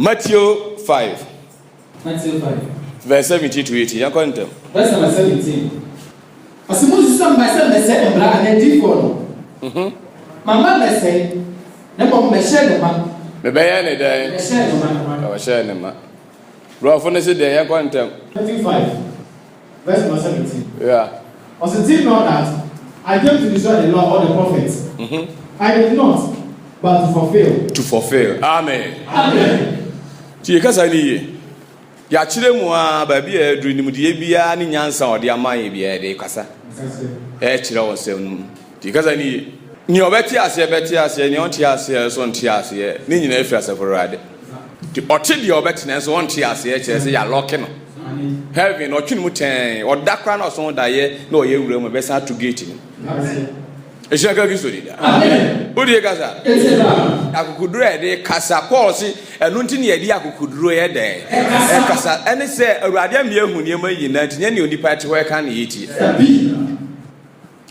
Matthew 5. Matthew 5. Verse 17 to 18. You can tell. Verse number 17. As Moses said, myself, I said, and I did follow. Mamma, I say, never me share the man. The Bayana day. I share the man. I was sharing them. Roughly said, there, you can tell. Matthew 5. Verse number 17. Yeah. Was it did not that I came to destroy the law or the prophets? I did not, but to fulfill. To fulfill. Amen. Amen. Tikasani. Ya chire mu a ba bi adru ni mu de bia ni nyansa ode amaye bia de kasa. Chire wo se nu. Tikasani. Ni obeti ase ni onti ase so onti ase ni nyina efi aseforade. Ti oti de obeti na so onti ase kire se ya lock no. Heaven or twin muten or that crown or someone that ye no ye will me best to gate him. It's a good story. Amen. Who do you guys are? I could read a casa policy and nothing ye dear could read there. And they say a radium year who near my united any only party where can eat it.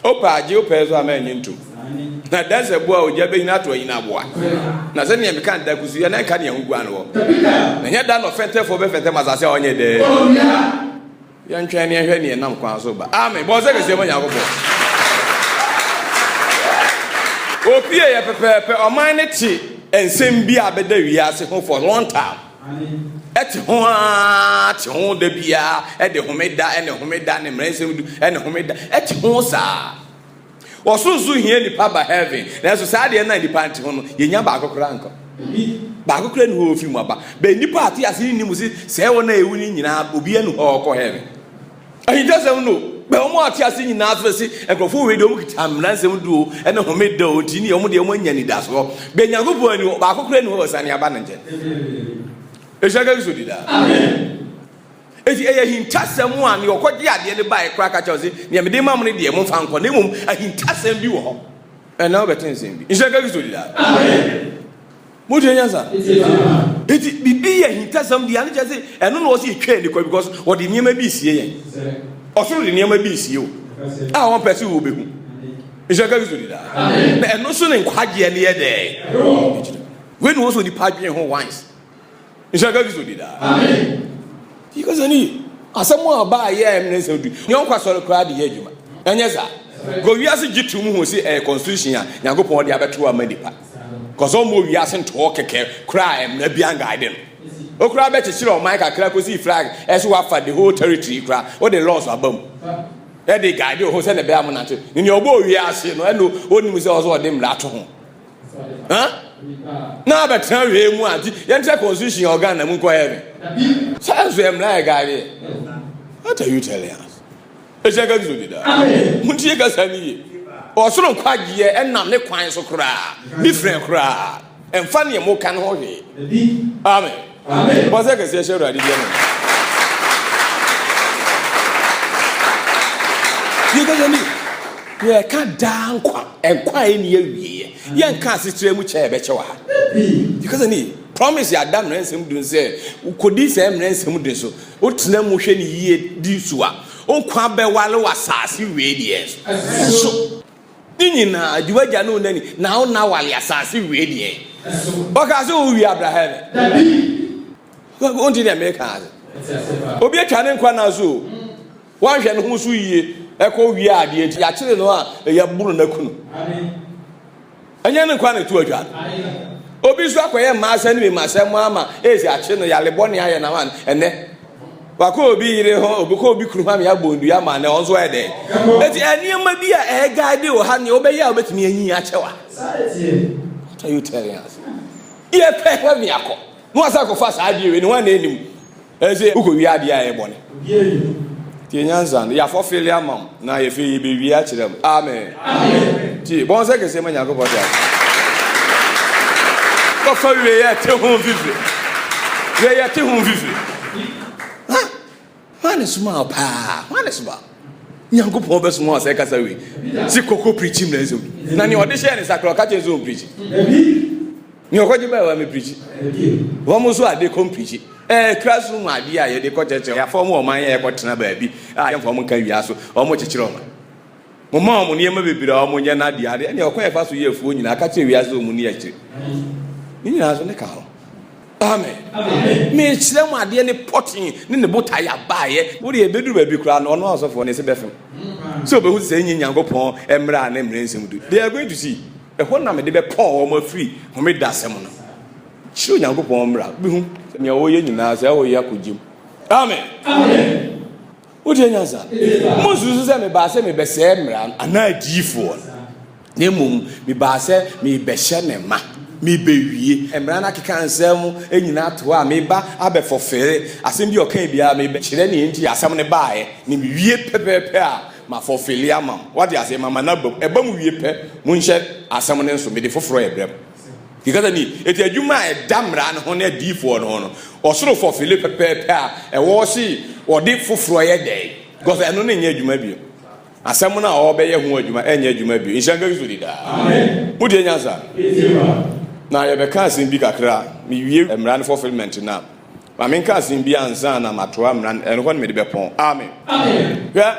Opa, Joe Pezzo, man into. Now that's a boy who jabbing not in a boy. Now, then you can't that was you and I can't young one. And yet, done offended for Bethlehem as I say on your day. Young Chinese Henny and non Quansoba. Amen. Was ever say when you go. Oh, Pierre, Pepe, or mine tea, and same beer, but there we are home for a long time. At home, the beer, at the homemade and the homemade and the homemade at home, sir. Or so soon here the papa heaven. There's a Saturday and 90 party on Yenya Baco Cranko. Baco Cran who of him about. But the party as he knew say one day winning in Abubian or heaven. And he doesn't know. But almost as in Nazareth and before we don't time ransom do and a homemade dough, Tini, only one yanny does well. Benyago and Baco Cran was an abandoned. It's a good story. Amen. If you touch someone, you're quite the buy a cracker chosen, near the mammy, the among found for them, and he touch them you. And now better than it's a good story. What do you answer? It be a he touch some the answer, and no was he trained because what the name be seeing. Or through the name be see you. I want person will be. It's a good story. And no sooner quite near day. When was the party home wines? It's a good story. Amen. Because any someone buy eminence do you want to crowd the edge and yes sir go we ask you to who say a constitution ya go pon dia beto amadipa cause almost we ask to walk cry and na bia guide o cry be chire o mic akra ko see flag as we for the whole territory cry what the laws abam e dey guide o say na be amonante ni obo we ask no and onim say also dem la to ho na be tell we mu anti yentre constitution organ na mu ko heaven Sounds like a guy. What are you telling us? It's a good story. Amen. Muntiga or so quite year and not the quine so cry. Different cry. And funny more can hold it. Amen. Amen. Was I can say, sure, I did. You can't down and quiet near ye. Young can't sit much a better. Because I need. Promise ya dam ransom do say could this ransom do so what na mo hwe ni ye di so a onkwa be wale wasase we die so nyina ajuwaja no nani na ona wale asase we die oka so wi Abraham on di America obi atwa ne nkwa na so wan hwe ne ho so yie ekọ wi ade nti ya kire no a ya buru na kunu amen anya ne nkwa na tu atwa Obi so akoye maasa ni maasa mu ama ezi ache no yale boni aye na wan ene wako obi yire ho obi ko obi kuru ma ya bondu ya ma na onzo ede eti eniema bi a guide o ha ne obeyi a obetimi anyi achewa what are you telling us ye pe mi akọ no asa ko fa sa ade we ni wan na enim ezi uko wi ade aye boni ti nyanza ya for failure mam na ye fe be wi a kirem amen amen ti bon se ke se manya ko bodi for we are to home vivid. We are to home vivid. One is small, pa. One is small. Nyango pobe small say kasa we. Si koko preaching na zo. Na ni audition is akro ka chezo preach. Ni okoje ba wa me preach. Wo mo so ade kom preach. Classroom ade a ye de ko cheche. Ya form o man ye ko tena ba bi. Ah ye form kan wi aso. O mo chechire o man. Mo ne ma bebira o mo nya na ade. Ni okoye fa so ye fu nyina ka che wi aso mu ni akire. Ni na so ne ka ho. Amen. Me chile mu ade ne potting ne ne botai abaye. Wo de ebedu ba bi kura no no asofo ne se befem. So be hu se nyi Nyankopon emra na emre nsem du. They are going to see. E ho na me de be pon o ma free. Ho me dasem no. Chiro Nyankopon mra. Bi hu me wo ye nyina se wo ye akogim. Amen. Amen. Wo de nyansa. Mo susu se me ba se me be se emra ana adifo. Ne mum me ba se me be hye ne ma. Me bewie emra na keka nsem enyina to a me ba abefofere asem bi okan bia me be kire ne enti asem ne baaye ne me wie pepepe a ma fofele amam what dey asem mama na eba mu wie pe mu nhye asem ne nso me de foforo ebrem because ni eti adwuma e damra ne ho na difo no no osoro fofele pepepe a e wo si wo de foforo ye dey because eno ne nya adwuma bio asem na o be ye ho adwuma enya adwuma bio inshanga yuzuri da amen mu de nya sa na ye be kan sin bi kakra mi wie emran fulfillment na ma men kan sin bi ansa na matoa emran en ho me de be pon amen amen ya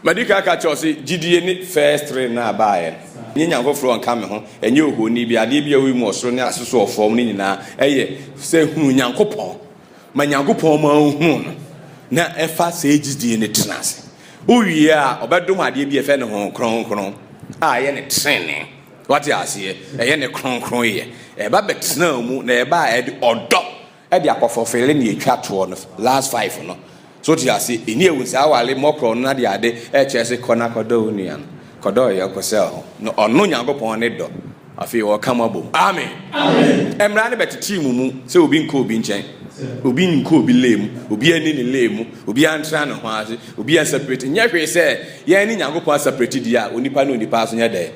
madika ka chose gidie ni first three na baaye ni Nyankopon fro on kam ho enye ohoni bi ade bi awi mu osoro ne aseso ofom ni nyina eye se hunu Nyankopon ma Nyankopon ma hu no na efa se gidie ni tenase o wie a obedom ade bi efe ne ho kronkron a ye ne trene what you see eye ne kronkron ye e ba betena mu na e ba e de odo e de akofofele ne etwa to no last 5 no so you see eni ewusi awale mokro no na de ade e chese kona kodo nuan kodo ye kosel no ono Nyankopon ne do afi wo kamabo amen amen emra ne beteti mu se obi nko obi nchen obi nko obi lem obi ani ne lem obi antra no ho ase obi separate nyehwe se ye ni Nyankopon separate dia onipa no onipa so nya de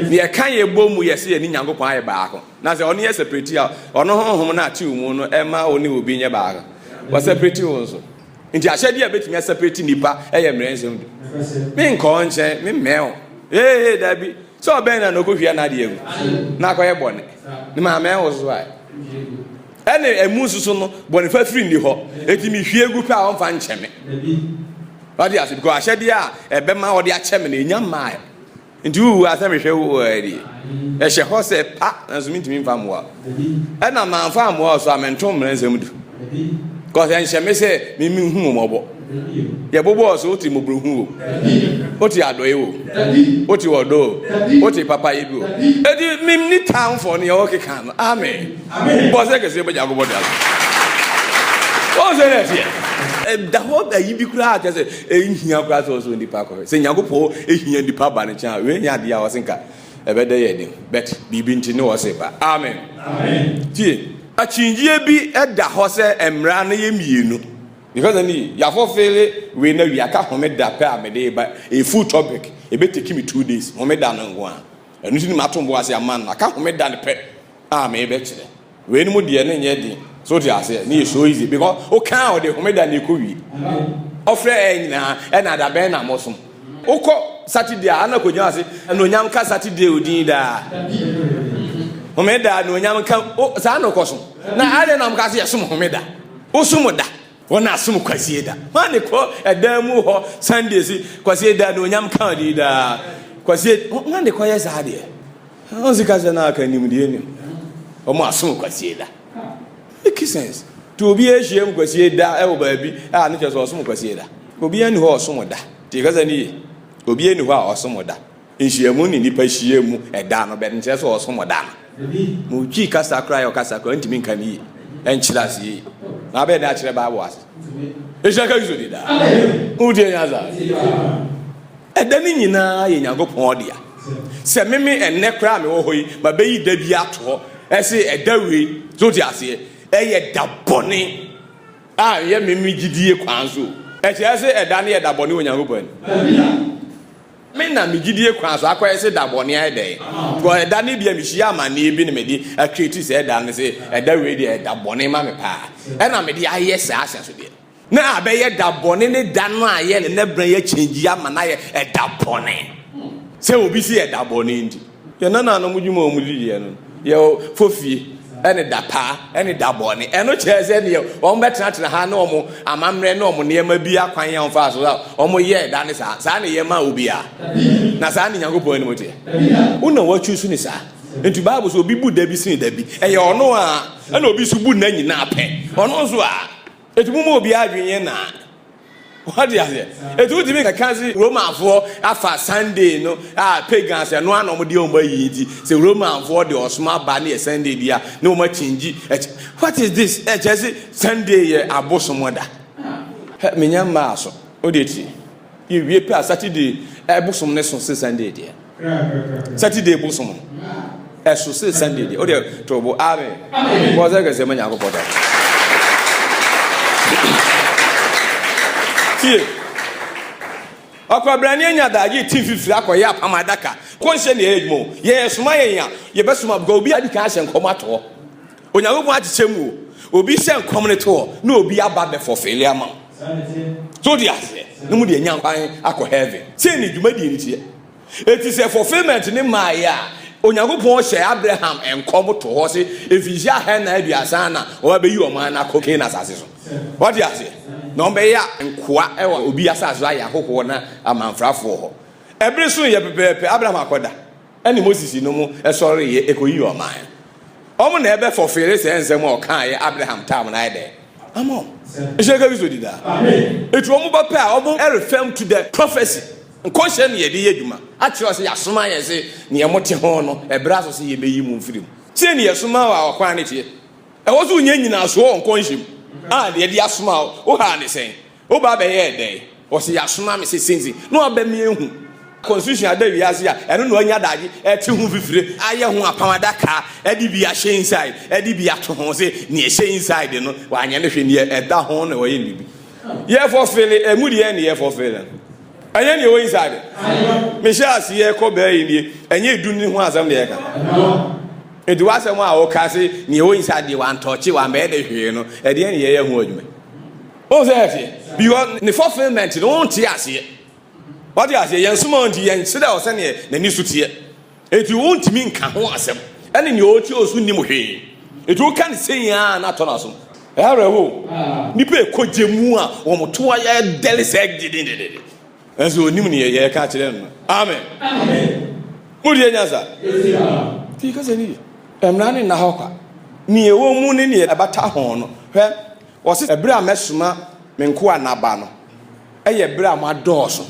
ni e kan ye bomu ye se ye ni Nyankopon aye baako na se ono ye separate a ono honhom na ati mu no ema oni obi nya baako wa separate wo so nti ahye dia betimi separate nipa eye mrensem do me nko nche me meo dabi so ben na no ko hwia na de egu na ko ye bone ni ma me wo so ai ene emu susu no bone fa free ni ho etimi hwie gu pa on fa ncheme badi ase because ahye dia ebe ma wo de acheme na enya ma nti wu asem hwe wo adi e hye ho se pa nzumi ntimi mfa moa ena ma mfa moa so amentom mrensem du because encheme se mimi hu mobo ye bobo so oti mobru hu o oti adoye wo oti wodo oti papa yebi o edi mim ni town for ne o keka no amen amen bo se kese beja go bodal o se ne tie da ho da yibi kura ate se ehia kura so ndi pa ko se Nyankopon ehia ndi pa ba ne cha we nya dia wo senka ebe de ye din bet bibi nti ne wo se ba amen amen tie achinjie bi eda ho se emra na ye mienu because any ya fulfill we na we aka homeda pa amede ba a full topic e be take me 2 days homeda no ngo a enu ti ni matombo ase aman aka homeda ne pe me be kire we ni mu de ne nye di so ti ase ni so easy because o kan o de homeda ne ko wi ofre enyina e na da ben na mosom ukọ Saturday ana ko nya ase no nyam ka Saturday odin da homeda no nyam ka sa no koso na ale na mka se yesom homeda osum da wona asum kwasie da mane ko edamu ho Sunday si kwasie da no nyam kan di da kwasie mane ko ye za de onzi ka na aka nim de nim o mo asum kwasie da make sense to obi ehiem kwasie da e wo ba bi a ne cheso osum kwasie da obi ani ho osum da ti ka za ni obi ani ho a osum da ehiem ni nipa hiem eda no be ne cheso osum da mo twi kasa kra yo kasa ko ntimi nkan yi enchilasi na be na kire Bible as e shaka yuzodi da udi enyaza edani nyina ye Nyankopon dia se meme enne kra me wo hoyi ba be yi da bi ato ese edawe so ti ase eye da bone a ye meme gidie kwanso e che ese edane ye da bone wo Nyankopon me na me gidie kwanso akwa ese da bone ai dey go edane bia me hia amane bi ne me di a create se edane se edawe di da bone ma me pa e na me di aye se ase so de na abeye da bone ne da no aye ne bran ye change ama na ye da bone se obi si e da bone ndi ye na no mudwuma o mudi ye no ye fofie ene da pa ene da bone eno cheze ne o mbetena tena ha na omo amamre na omo ne ma bi akwan ya mfa so omo ye da ne sa ne ye ma obi a na sa ne Nyankopon ni motie una wa chusu ni sa Into Bible so be good Debbie sin Debbie. And you know and obi so good na nyina pe. Ono so a etumu obi adwen na. What do you say? Etu timi ka kanzi Roman for afa Sunday no pagans no anom de omba yiti. Say Roman for the osma ba na Sunday dia no ma change. What is this? Just Sunday abosomoda. Me nyama so. Odeti. You wie pa Saturday abosom ne so Sunday dia. Saturday abosom. So Sunday dia. Ode tobo amen. Ko za ga se manya ko pota. Akwabrani anya da ye tififiri akoye apamadaka konhye ne edmo ye soma ye ya ye besoma go obi adi kan hye nkom ato onyagobo achichemu obi hye nkom ne to na obi aba be for failure ma so dia se no mu de nya kwan akọ heaven say ni dwumadi ni tie it is a fulfillment ni ma ya onyagobo hye Abraham enkom to ho se efisia ha na aduasa na o ba yi o ma na kokin na asase so what dia se no be ya nkoa ewa obi asaso aya hoho na amanfrafo ho ebre so ye pepepe Abraham akoda eni Moses no mu esori ye ekoyi o man omo na ebe for fere se ensem o kan ye Abraham tam na ide amo ejega bizo dida amen etu omo ba pe a omo refer to the prophecy nkonhye ne ye de yeduma atiro se yasoma ye se ne ye mote ho no ebra so se ye meyi mu mfirim se ne yasoma wa akwan ne tie e wo so nya nyina so nkonhye de dia asoma o ha ne sen o ba be ye den o se asoma me se senzi no aba mi ehu constitution ada wi ase a eno no anya daje e te hu fifire aye hu apamadaka e di bia she inside e di bia to ho se ne she inside no wa anya ne hwe ne e da ho na o ye bibi ye for fele e mu de ne ye for fele anya ne o inside me sha ase ye ko be yi ni anya edu ni hu azam de ye ka edu asem a o ka se ne o inside de wan touch wa me de hwe no e de ne ye hu adwuma o se ase because ne fulfillment no on ti ase what you say yen suma onti yen se da o se ne nani sutie etu wontimi nka ho asem ene ne o ti osu nim hwe etu ka ne sen ya na to na so erewo nipa ekojemu a wo moto ya deli se gidindide enso onim ne ye ka kire no amen amen muri enyaza ti ka se ni emra ne na hokwa ni ewo mu ne ne abata ho no hwe wo se ebra mesuma menko anaba no eye bra ma doso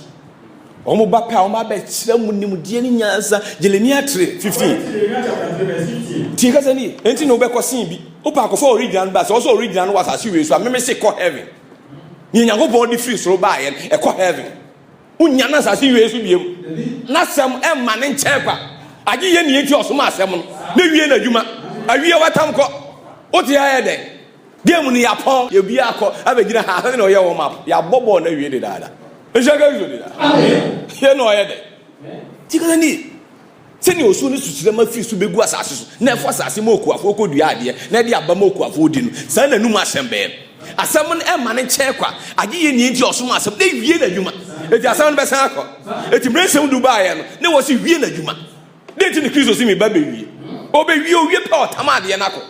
omo ba pa omo ba kire mu nim die ni nyansa Jeremia 3:15 ti ka se ni enti no be ko sin bi o pa ko for original ba so original was as we so me say ko heaven ni nyango body free so ba ye e ko heaven unya na as we so biem na sem e ma ne nche kwa agi ye ni enti osoma asem no na wie na adwuma awie watam ko o ti ha ye de dem ni yapon ye bi akọ abegina ha na o ye wo map ya bobo na wie de dada ejega yo de dada amen ye no ye de ti ka ni se ni osu ni susire ma fi su begu asase so na efo asase ma okuafo okodua ade na de aba ma okuafo odi no sa na num asem be asem no e ma ne nche kwa agi ye ni enti osoma asem na wie na adwuma eti asem no be san akọ eti mresem du ba ye no na wo si wie na adwuma de ti ni Kristo si mi ba be wie o be wie o wie pa otamade na akọ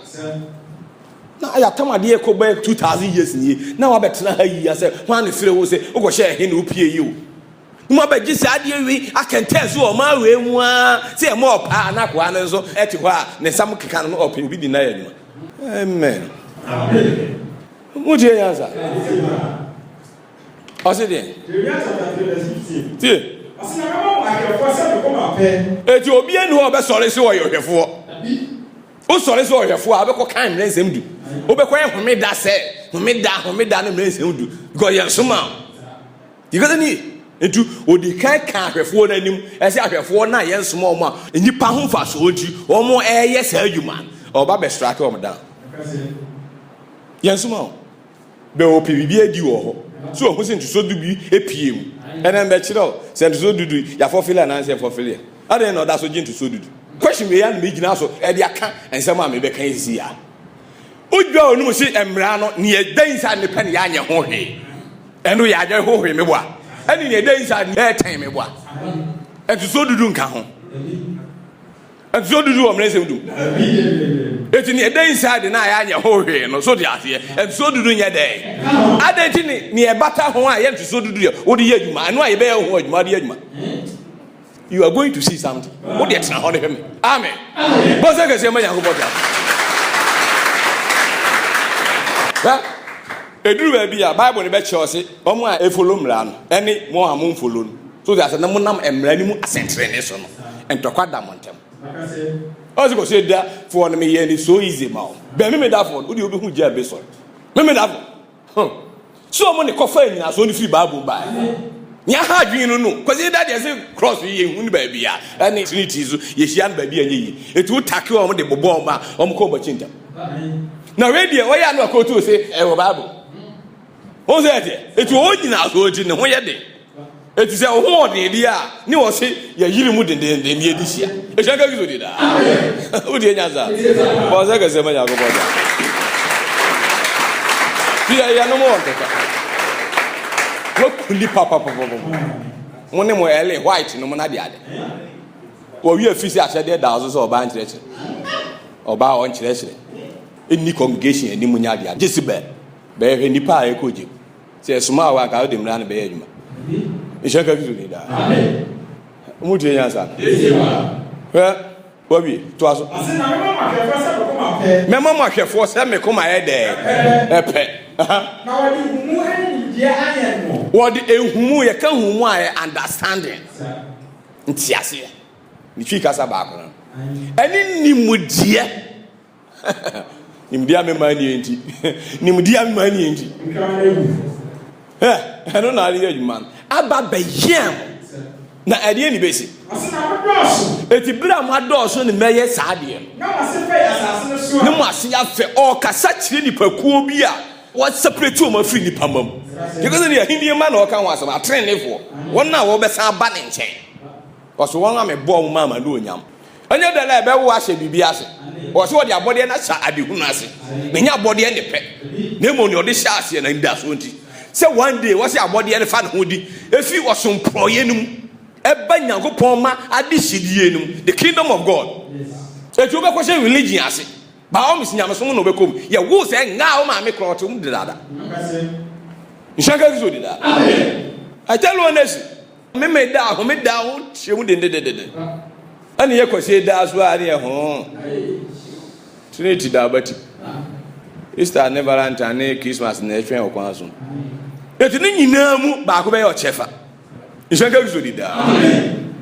na aya tamade ko be 2000 years ni na wa betena ha yi ase wan ne fire wo se o go share he na opie yi o mo ba gisi ade wi akentese o ma we mu a se e mo pa na kwa na so eti ho a ne sam keka no open bi di na ya amen amen mo je ya za oside ti asina ma akefo se ko ma pe eti obi enu o be sore se o yohwefo o sore se o yohwefo a be ko kan ne nsem du o be ko ehomeda se homeda no ne nsem du go ye soma because ni etu odi kan ahwefo na nim ese ahwefo na ye nsoma o ma nipa ho fa so odi o mo eye sa adwuma o ba be strike o mo da ye nsoma be o pibibi adi wo ho so o husin so du bi epiem enen be kiro se so dudu ya for feel na se for feel ade no da so gin to so dudu question me ya na me gina so e dia kan ensema me be kan isi ya odwa onu si emra no ne e dan sa ne pe ne ya anye ho hwe eno ya anye ho hwe me bo a eni ne dan sa ne ten me bo a enti so dudu nka ho enti so dudu o mre se dudu eti ne dan sa de na ya anye ho hwe no so de ase enti so dudu nye de adenti ne e bata ho a ye enti so dudu ye wo de ye adwuma eno a ye be ye ho adwuma de adwuma you are going to see something. What do you think? Amen. What's that? Say, "Man, Edru baby a Bible ne be che say omo a follow mra no ene mo a mo follow no so that na mo nam emra ni mu asentre ne so no entokwa da montem also go say that for me here is so easy ma be me that for wo dey obi hu je be so me that for so mo ne kofa nyina so ni free Bible ba nya ha dwin no cause that dey say cross ye hu ni ba bia ene trinity so ye hia na ba bia nye yi etu take o mo de bobo ma o mo ko ba chintam na radio why you no akoto say e wo Bible o say it o nyina so oti ne ho ye de eti say o ho de dia ni wo say ya yiri mu de ni edi sia e sha ka gizo de da o de nya za bo say ka say ma ya ko bo da bia ya no mo on ka wo kuli papa mo ne mo ele white no mo na de ade wo wi afisi a de da so so ba nkyereke oba on kyereke any congregation any munya dia Jezebel be he nipa a ekoje se suma wa ka de mra na be adwuma ishaka bizu ni da amen mu de nya sa Bobby to aso asina mema ma hwefo se me koma ye de epe na wodi humu ani die ayen no wodi ehumu ye ka humu a understanding ntiase ni twi kasa ba ko ani nimudie nimdia me mani enti nimdia me mani enti no na ali adwuma aba bayam na ade ni besi asina doso eti bra ma doso ni meye saade na masefe asase no so ni mo ase ya fe o kasa kire nipakuo bi a what separate o ma free nipa mam because ni ahindi ma na o kan wasam atrenefo won na wo be sa ba ne nchen because won am bo mo ma no onyam anya da na be wo ahye bibi ase o so de abode na sha adehunu ase me nya abode ne pe na mo ni o de sha ase na nda so nti say one day wo se abode ne fa ne ho di efi wo so mproye num eba nyankopon ma ade hidie num the kingdom of God etu be question religion ase ba o mis nyameso no be kom ye wo se nga o ma me kroto mu dada nshaka gizo dida amen I tell you honestly me da ho chemu de ani ye kwese da so ari e ho trinity da bati Easter never ran Christmas na etwen okwan so etu ni nyina mu ba ko be yo chefa nshaka gizo dida amen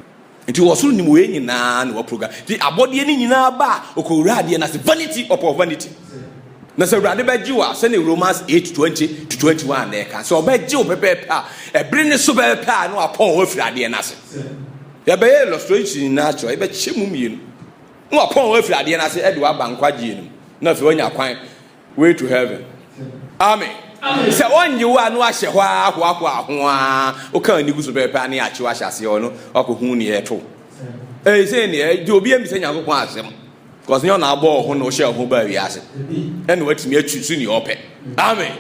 nti wosuru ni mo ye nyina na wo program ti abode ni nyina ba okowura de na se vanity upon vanity na se urade ba jiwa se ne Romans 8:20 to 21 na ka so ba jiwo pepe a ebre ne so pepe a no apon wo firade na se ya be illustration na cho e be chemu mienu no apon wo firade na se e de wa bankwaje enu na fe wanya kwan way to heaven amen se onye wa no ahye hwa ahwa o kan ni guso pepe na ya chi wa hyase o no okohu ni eto se ni e de obi am se nyankopon asem because you na abo ho no hye ho ba wi ase ene watimi atwisu ni ope amen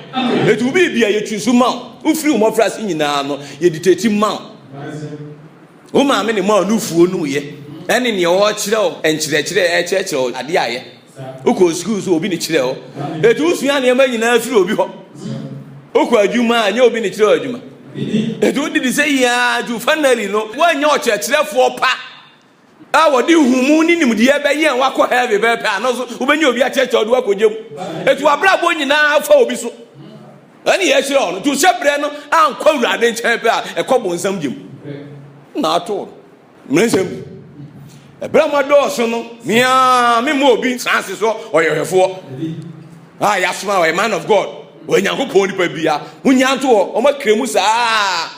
etu bi bia ye twisu ma ufiri mo frase nyina no ye diteti ma o ma me ne ma no fuo no ye ene ne o kire o enkyire o ade aye uko school so obi ne kire o etu usua ne ma nyina afiri obi ho uko adwuma anya obi ne kire adwuma etu didi say ya ju finally no wanya o kire pa wodi humu ni nimdiye be yen wakọ heavy be pe anozo ubenya obi a church odu akogem etu abrabo nyina afa obi so ani ye hire on tu sebre no ankọ urade nchen pe a ekobo nsam gem na ato mrensem ebrama do so no mia me mo obi sanse so oyehefo ya soma we man of God we nyankopon ni pa bia hunya nto o ma kremu saa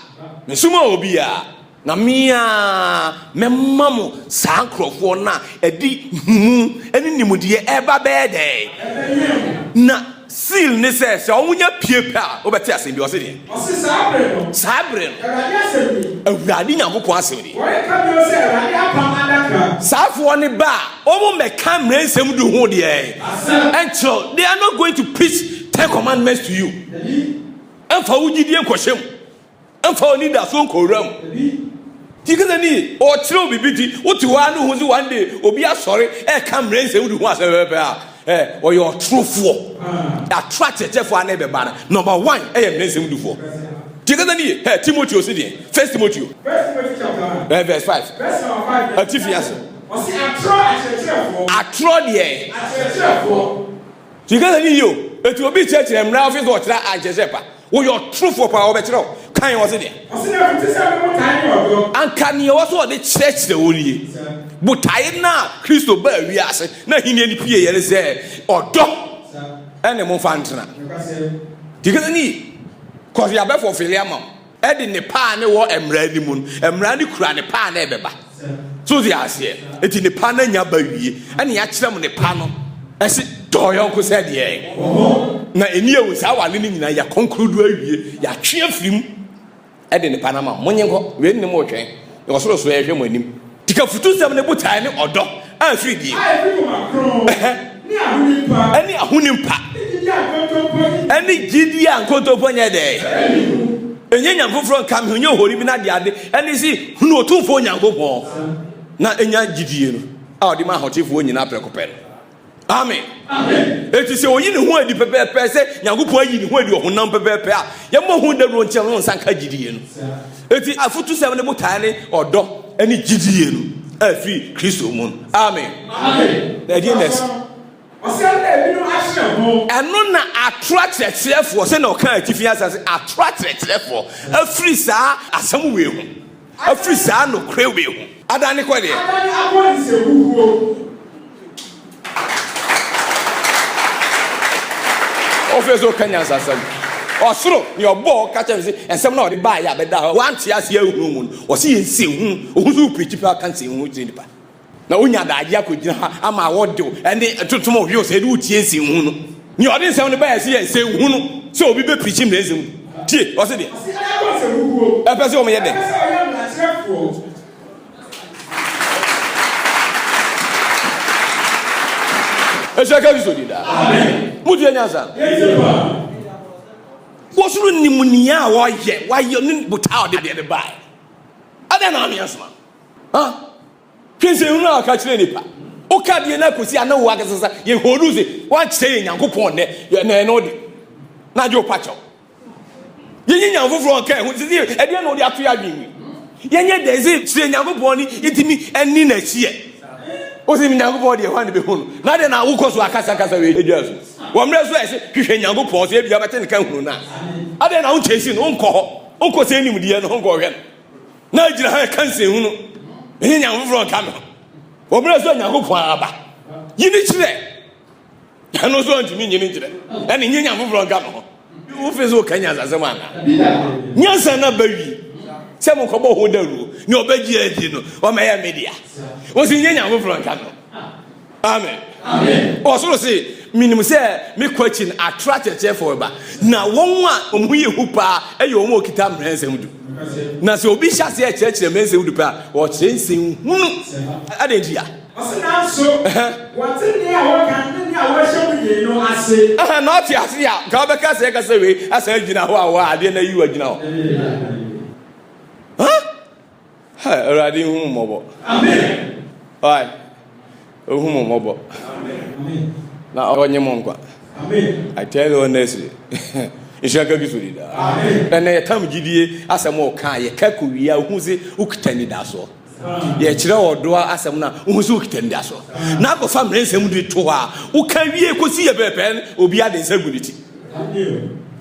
me suma obi a na mia memamo sankrofo na edi eni nimudie eba bede na seal ne se omunya piepe a obeti asem bi o se de sabre no awurade nyankopon asem de safo ne ba omo meka mrensem du ho de encho they are not going to preach 10 commandments to you emfa wugidie nkohyem emfa oni da so nkoram tikeze ni o chiro bibiti uti wa no hu one day obi asori e camera nse wudu hu asebebe a o your true for attract for na be bana number 1 e ye nse wudu for Tigani, Timothy Osidian, 1 Timothy chapter verse 5. Verse 5. Atifias. Atrodier. Tigani, you, it will be church and Ralph is what I just said. We are true for power better. Kind was it? And can you also the church the only? But I now, Christo Bear, we ask, now he nearly PA say, or dog, and the Monfantana. Tigani. Because you are better for Philiamon. Ed in the pan, or Emradi Moon, Emradi Kran, the pan, ever. So they are here. It's in the pan and your baby, and he actually on the panel. I said, Toyonko said, yeah. Now, in year was our living in your conclude where you cheer film. Ed in the Panama, Monyango, when the more train, you also swear him with him. Take up for 2 7 time or dog, and 3 days. Any Hunimpa. Any GD and Cotoponia day. And young from come who know even at the other, and you see, who know 2 for young go. Not in your GD. Oh, the man hot if when you're not prepared. Amen. It is so you know where the prepare person, young boy, you where you number prepare. Young who the road channel Sanka GD. It is a foot to 7 tiny or dog, any GD. A free Christo moon. Amen. Amen. The dearness. And none attracted therefore, say no kind of attracted therefore. A free sir, as some will. A free sir, no crave will. I don't know what Officer Kenyans are some. Or so, your ball catches and some of the buyer, but that 1 year room was he see who pretty people can see who's in the past. Na unya da ya ko gina ama wodo ene totomo hwe o se du tie si hu no ni odi nsem ne ba ya se hu no so obi be preaching na ezem tie o se de e pese o me ye de e se ka bi so di da amen mu die nyansa wo suru nimunia wo ye ni buta o de ba ada na me yasma ha Kinse unu akachire nipa. Oka die na kosi ana wo akasasa ye horuze wan chire Nyankopon ne na no de. Na jo pacho. Ye Nyankopon ka hu sisi e de na o de ato ya dwin. Ye nye de se chire Nyankopon ni itimi eni na chie. O se Nyankopon de hwan be hu. Na de na wo koso akasa we edwaso. Wo mre so ese hwehwe Nyankopon so e bia bete ne ka hu na. Ade na wo chesi no nko ho. Onko se enim de no nko hwe. Na gira ha kanse hu no. Any young from Camel. Or Brazil, Yankopon Abba. You need to I know so to mean you need to any young from Camel. You feel so Kenyans as a man. Yes, and a baby. Some come over the rule. No baby, or my media. Was in young from Camel. Amen. Amen. Also say, minimum say, me question attracted therefore. Now, one we who pa, and you won't get up and na so obi hya se church na mense wudu pa o chensin hunu adentia so what ni a wo kan ni a wo hye mu no ase na ti ase ya ka be ka se we asa gina ho a wo ade na yiwa gina ho ha already hu mobo amen ai hu mobo amen na onye mo nkwa amen I tell you honestly Ishaka gisuri da amen na tam gidie asem o kan ye kakuwia hu se ukitani da so ye kire odo asem na hu se ukitani da so na ko famre nsem du to ha ukawie kosi ye pepe obi ade nsaguniti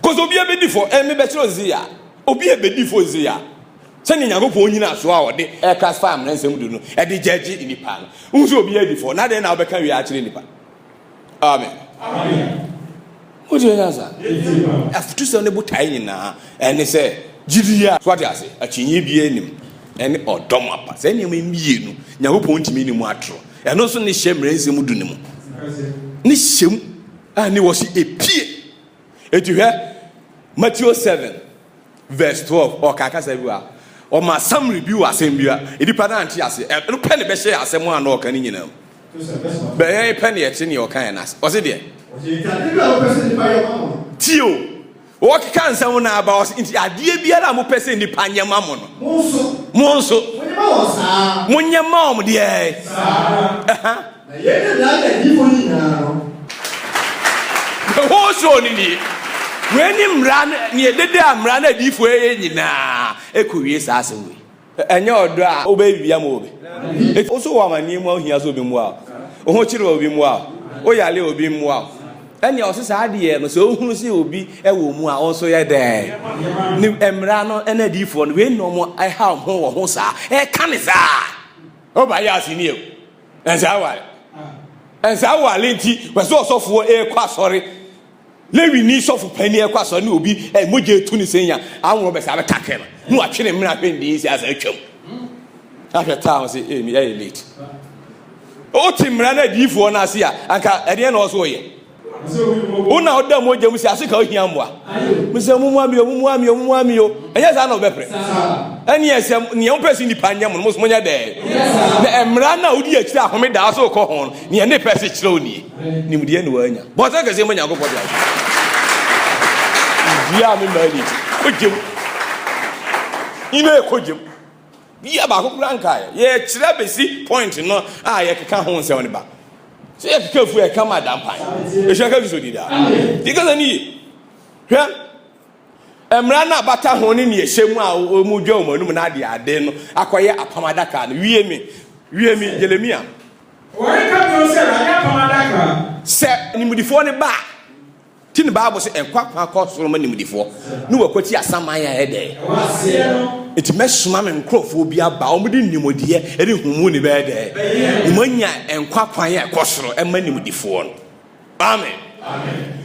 cause obi e bedi for me be kire ozi ya obi e bedi for ozi ya se ni Nyankopon nyina so a ode e class famre nsem du no e de judge inipa hu se obi e di for na de na obeka wi a kire nipa amen amen. What do you answer? After 2 7 butai na ene se gidia so ati ase achinye bie nim ene odom apa se ne mienu Nyankopon ntimi ni mu atro eno so ne hyemre nsem du ne mu ne hyem ani wo si epie etuhwe Matthew 7 verse 12 o kaka sa bi wa o ma sam review asem bia edipa na anti ase no pe ne be hye asem an o kan nyina be ye pe ne ye ti ne o kan na o se de Tio, what can someone about into a dear beer? I'm a person in the Panya Mammon. Monso, when your mom, dear. The horse only. when him ran near the dam ran a deep way in a curious ass away. And your dra, oh baby, I'm over. It's also a man named he has been well. Oh, children will be well. Oh, yeah, will be well. And your society, so who see will be a woman also a day. Emrano and a deep one, we no more. I have more hosa, a canisa. Oh, by us in you. And so and so Linty was also for a quas, sorry. Let me need so for penny a quas or no be a mujay tuni senior. I won't have a tackle. No, I shouldn't have been this as a chum. After town, say, Amy, late. Oh, Tim ran a deep one as here, and at the end also here. Una oda moja musi asika ohiamwa. Musi mumwamio. Yes, I know better. And yes, ni person ni panya mo musi monya de. Na emra na odi akira ahome da so ko hon. Ni ene person kiro ni. Ni mudie no anya. But I can say monya go for dia. Dia me mali. Ojem. Ine kojem. Bia ba ko kranka ye kira besi point no ye keka ho nse woni ba. So you can for a camera dampan. You shall have so did that. Because I need. Emrana bata honi ni shemwa o mujo mo no na de ade no akoye apamadaka no wie mi Jeremia. Why come you say na apamadaka? Se ni mudifo ne ba. Tin Bible say enkwa kwa so no nimdifo. No wakwati asaman ya ede. It mesuma me nkrofo bi aba omudi nimodie eri humu ni be de. Imanya enkwa kwan ya ekosoro ema nimdifo no. Amen.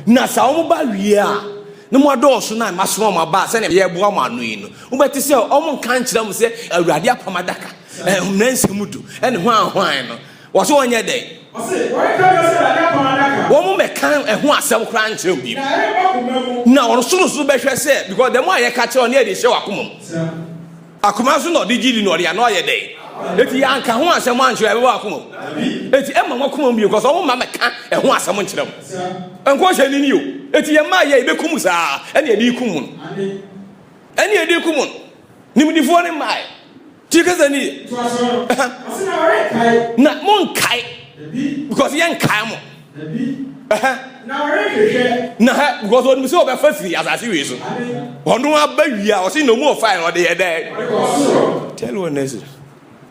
Na sa omo ba wie a no mo adoso na masoma mo ba se na ye boa mo anu yi no. Ubeti se omo kan kira mo se awurade apamadaka. Nansemudu ene ho ahwan no. Wo so onye de. Ose, why come you say na apamadaka? Wo mo me kan ho asem kra nkire bi. Na ono so behwe se because the more ye ka kire on e de hye wakomom. Akoma so no de gidi no ya no ye de. Eti ya nka ho asem ankire be wakomom. Eti e ma wakomom bi because wo ma me ka ho asem nkire mo. Enko hye ni o. Eti ye ma ye be kum saa ene ye di kum no. Ene ye di kum no. Nimdifo ne mai. Tikazani. Na mon kai. Because yen kai mo. Na because when we say oba fafiri as I see we so. Onu aba wi a o say no more fine o dey there. Tell one next.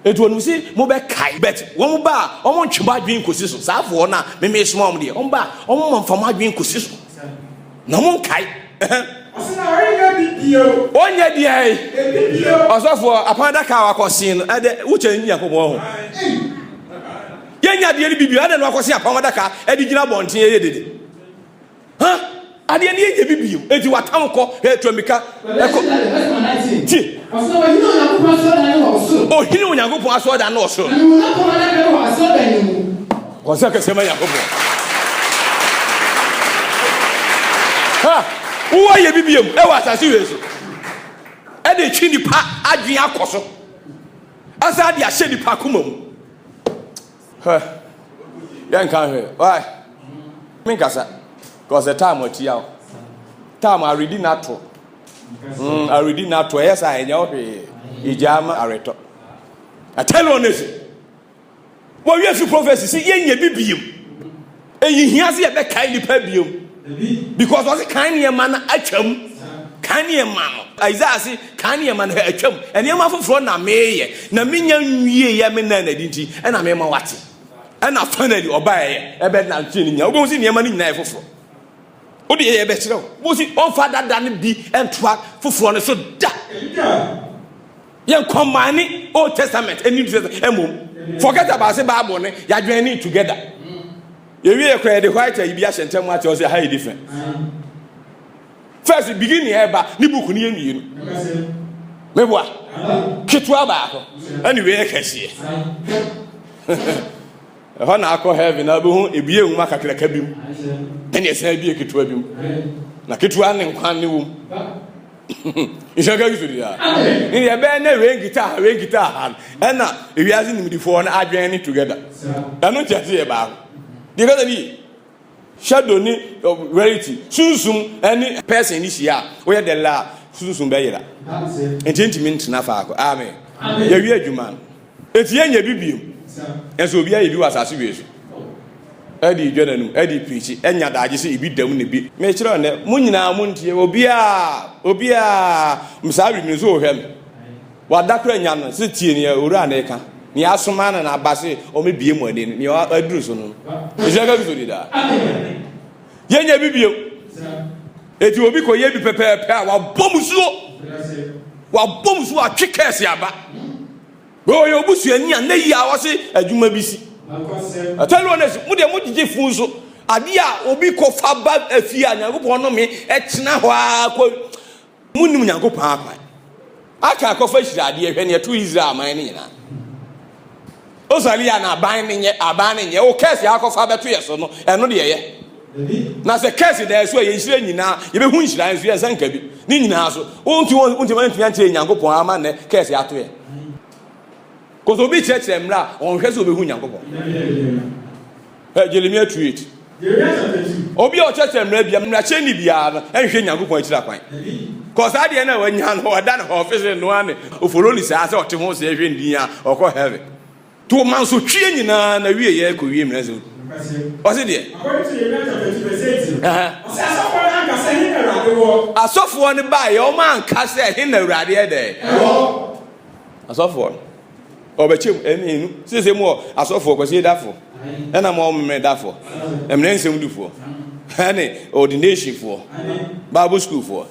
It when we say mo be kai bet won ba o mo ntweba dwen kosi so. Saafo na me me small mo dey. On ba o mo mfama dwen kosi so. Na mon kai. Onye di ai. Osofo apadaka wakosin ade uche nya ko mo ho. Yenya de bibi ade no akosin apadaka ade gina bonten ye dede. Ha? Ade ne ye bibi enti watam ko etomika eko. Ti. Osofo hini Onyankopon aso da ne oso. O hini Onyankopon aso da ne oso. Ni mo na apadaka ne aso da ne mu. Kosa ke sema Yakobon. Ha? Uwa ye bibiem e wa asase we so e de twi nipa adwen akoso asa de ahye nipa kuma mu ha yan kan he why me kasa cause the time what ya time already natural already natural yes I nya o ijama areto I tell you honestly what we have prophecy say ye bibiem e yihia se ye be kai nipa biem because was kind of man atwam kind of man Isaiah say kind of man atwam and yema foforo na meye na menya nwie ye me na nadinti e na mema wate e na finally obaye e be na ntwe nya obo si yema ni nyina foforo odi ye be kire wo si on father dan bi entwa foforo ne so da ye command Old Testament and New Testament emom forget about say Bible ne ya join it together. You will create the white you be a sentence what you say how different. First beginning eba ni book ni emi no. Meboa. Kitwa ba ko. Anyway kese. Ho na akọ heaven na be hu ebie hu makakraka bim. Ene esa ebie kitwa bim. Na kitwa ne nkwan ne wom. Ishaga gizuri ya. Ni ebe na we guitar and na ewiase nimdifo na adwen ni together. Anu tiase e ba. Because of shadow ni reality sunsum any person ni sia we de la sunsum be yira entiment na fa ko amen ya wi adwuma etie nya bibiem enso obi ayi bi wasase wi so Eddie Jordan, Eddie Peachy, and Yadagi, be done with be. Major on it, Munina Munti, Obia, Msari Mizo him. What that Yan, City near Uraneka, near Suman and Abasi, or maybe more than you are a Druson. Is that going to do that? Yenya Bibio. It will be Koyabi prepare while bombs were chickers yaba. Go your bush and Naya was it a Jumabisi. I tell you honest, Mudia Fuso, Adia, Obi Kofaba, a Fia, Nagoponomi, Etna, Muniango Park. I can't confess that idea when you're too easy, my Nina. Osaliana binding ye, abandoning ye, okay, Yakofaba 2 years or no, and no dear. Now, the case there's where you're saying now, you be which lines we are Zankabi, Nina, so, won't you want to Yango Poaman, Cassie Atway? Because Obi church them now on Hesu be Hunyango. Jeremiah tweet. Obi or church them maybe I'm not changing Biana and Shinyango point to that point. Because I didn't know when you had done office and one who for only says or to most India or call heaven. 2 months to change in a year could be measured. Was it there? I saw for one by your man cast a hinner radiator there. I saw for. Obechim eni sese mo asofo kwese dafo na mo me dafo emnensem dufo ani ordination for Bible school for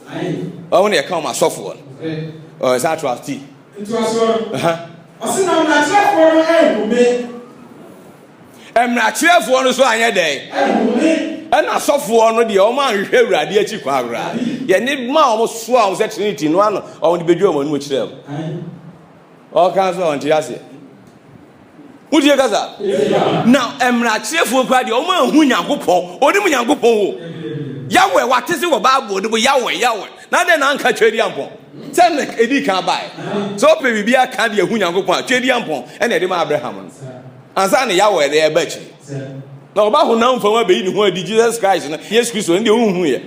o na come asofo o is that trustee into aso osina na trafo no ehume emna trafo no so anya den na asofo no de o ma hwehwe urade achi kwa agora ye ni ma o so a o se trinity no ano o de bedwu o mu chire all kinds of antiasi. Would you guys now? Emra cheerful party, oh, man, who Yankupon, or the Yankupon. Yahweh, what is it about Yahweh? Now then, Uncle Chediampon. Send like Eddie can buy. So, maybe be a candy of Hunyangupon, Chediampon, and Eddie Abraham. And San Yahweh, they are betting. Now, about who known for being who did Jesus Christ, yes, Christ, and the own here.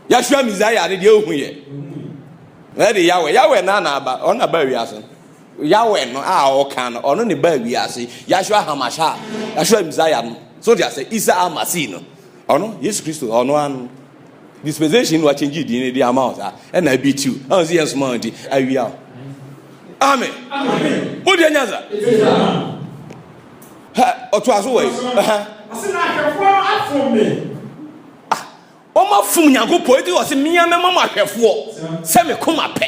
Yashua Mizaya, the old here. Lady Yahweh, Nana, on a berry asin. Yahweh no a can or no ba wi ase Yahshua Hamasha Yahshua Messiah so they say Isa Amasino or no Jesus Christ or no an dispensation what change the amount and I beat you I see yes money I will amen what do you answer o to aso we ase na ahwefo afom me o ma fum Nyankopon edi o se mia me ma ahwefo se me koma pe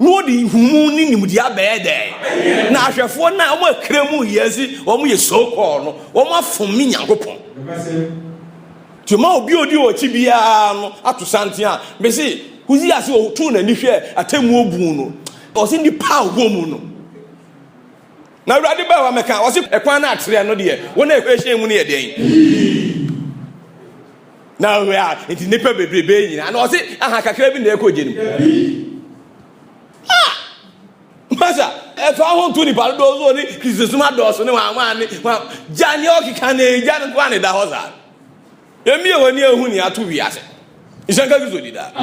no di humu ni nimdia beede na ahwefo na o ma kremu yesi o mo ye so call no o ma fom mi Nyankopon tuma obi odi o chi bia no ato santia me se huzi ase o tu na ni hwe atemu obu no o se ni pa wo mu no na urade ba wa meka o se ekwan na atere no de wo na ehwe mu ne ye den na we a enti nipa bebrebe nyina na o se aha kakra bi na ekogye nim Masa, if I want to the Paldo, Jesus, my daughter, no one, Johnny Okikane, Jan Guane, the Hosa. Emil near whom you are to be asked. It's a good to that.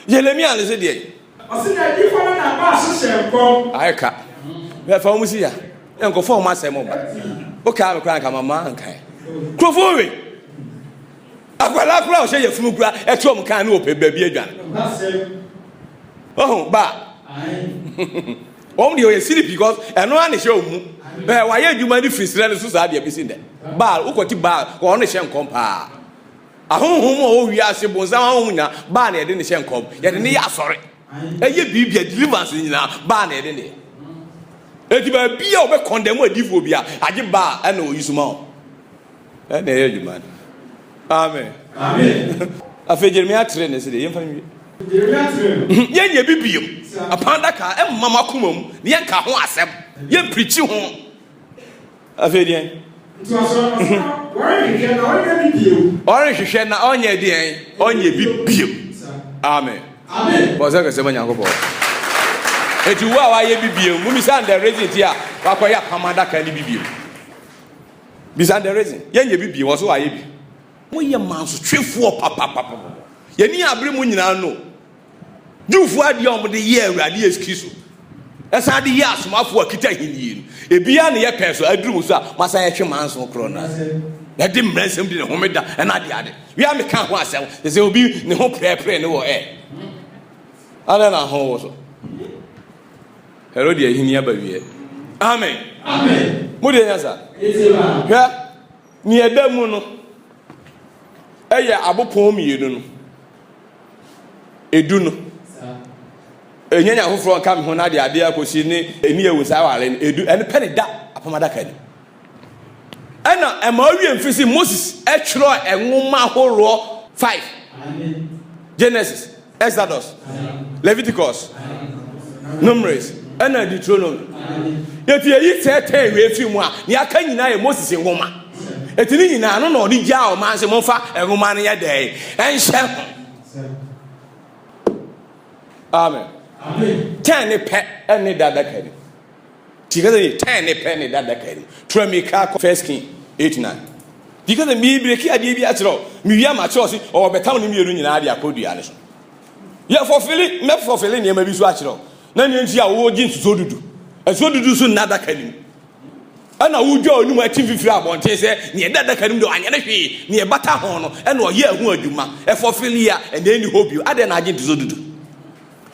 Jeremiah is a day. I think I do for a pass. I can't. We have almost here. And go for my sermon. Okay, I'm crying, I'm a man. Crofori. Aquala, say a flugra, a tom can open baby again. Oh, but. Only you see because and no one is show but why you money free strand society be seen there bal ukoti bal ko on hye nkom pa ahonhom o wi ase bonza honya ba na ye de hye nkom ye de ne ya asore eye bibia deliverance nyina ba na ye de ne eti ba bia o be condemn adifo bia age ba na o yisuma o na ye djuma amen afa Jeremiah 3 ne se de yemfa mi Ye bibiem apanda ka e mama kumam ye nka ho asem ye preach ho afedien na onye dien onye bibiem amen boza ka sema nyankopɔ eti wo a wa ye bibiem mu misan the reason ti a wa kɔ ya apanda ka ni bibiem bisan the reason ye nye bibiem wo so wa ye bi mo ye manso twefo papa ye ni abre mu nyina no Jufu adi omo de ye Awurade Yesu Kristo. ɛsan de yɛ asomafo a kita hinnie no ebia ne yɛ pɛ so aduru so a masa yɛ hwe manso kro no yɛde mmaransɛm de ne homeda ɛna de ade wia me ka ho asɛm sɛ obi ne ho prɛprɛ ne wɔ ada na ho wo so Herod yɛ hinnie aba wie amen mo de nya sa hwɛ ne ɛda mu no ɛyɛ abopɔn mienu no edu no enyanya hofro ka me ho na de ade akosi ne eni ewusa wale no edu ene pɛ ne da apamada ka ni ɛna ɛma owie mfisi Moses ɛtwerɛ ɛnwoma ahoroɔ 5 Genesis, Exodus, Leviticus, Numbers, ɛna Deuteronomy yɛti yi tɛtɛ wie fi mu a ne aka nyina yɛ Moses nwoma eti ni nyina no na ɔde gya o man se momfa ɛnwoma no yɛ dɛ ɛnhyɛ amen 10 ne pɛ ɛne dada kari tikase 10 ne pɛ ne dada kari Turamika 1 King 8:9 tikase mi breki ade bi akyerɛ mi wi ama kyerɛ si o betam ne mienu nyina ade akɔdua ne so ye for fili ne ma bi so akyerɛ na ne nti a wo gi nsuso dudu nsuso dudu so nada kari ana wo dwa onum ati fifiri abonte sɛ ne dada kari do anya ne hwe ne bata ho no ɛna ɔyɛ ahu adwuma for fili a ɛna ni hobio ade na agi nsuso dudu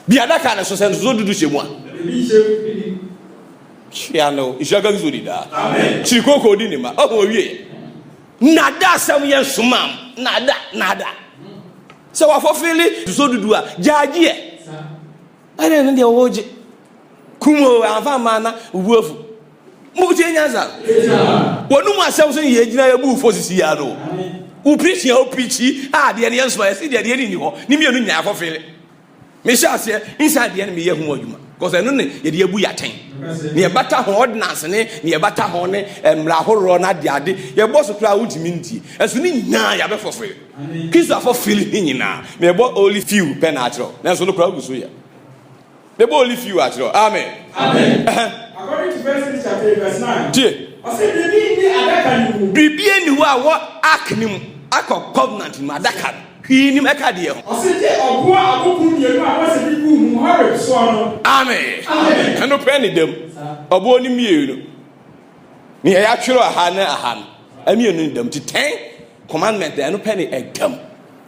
biadaka ne so sɛ nsuso dudu hyɛ mu a hwea no ishaga zuri da amen chikoko di ne ma ɔho wie nada asɛm yɛ nsomam nada sɛ wafɔfili nsuso dudu a gyaagyeɛ ade ne deɛ wɔgye kumo amfa mana ubuafu mo tie nyanza wɔnum asɛm so yɛ gyina yɛ bu fo sisi ya no u preach ya o preach a deɛ ne yɛ nsoma yɛ si deɛ ni hɔ ni mienu nya afɔfili me sha se inside the enemy ye hu adwuma because eno ne ye de abu yaten ne ye bata ho ordinance ne ye bata ho ne mra horo na de ade ye boss kra wutimi nti enso ni nyina ya be fofre kiso afo feel ni nyina me bo only few pen atro na so no kra guso ya me bo only few atro amen according to verse chapter verse 9 die o say bibi ni adaka ni mu bibi ni wo a wo aknim akọ covenant ma adaka hwinim eka de ho o say je obo agogo ni enu a wase bi bu mu hare so no amen eno pɛ ne dem obo ni mienu ni ya twero aha na aha no amienu dem ti 10 commandment eno pɛ ne egam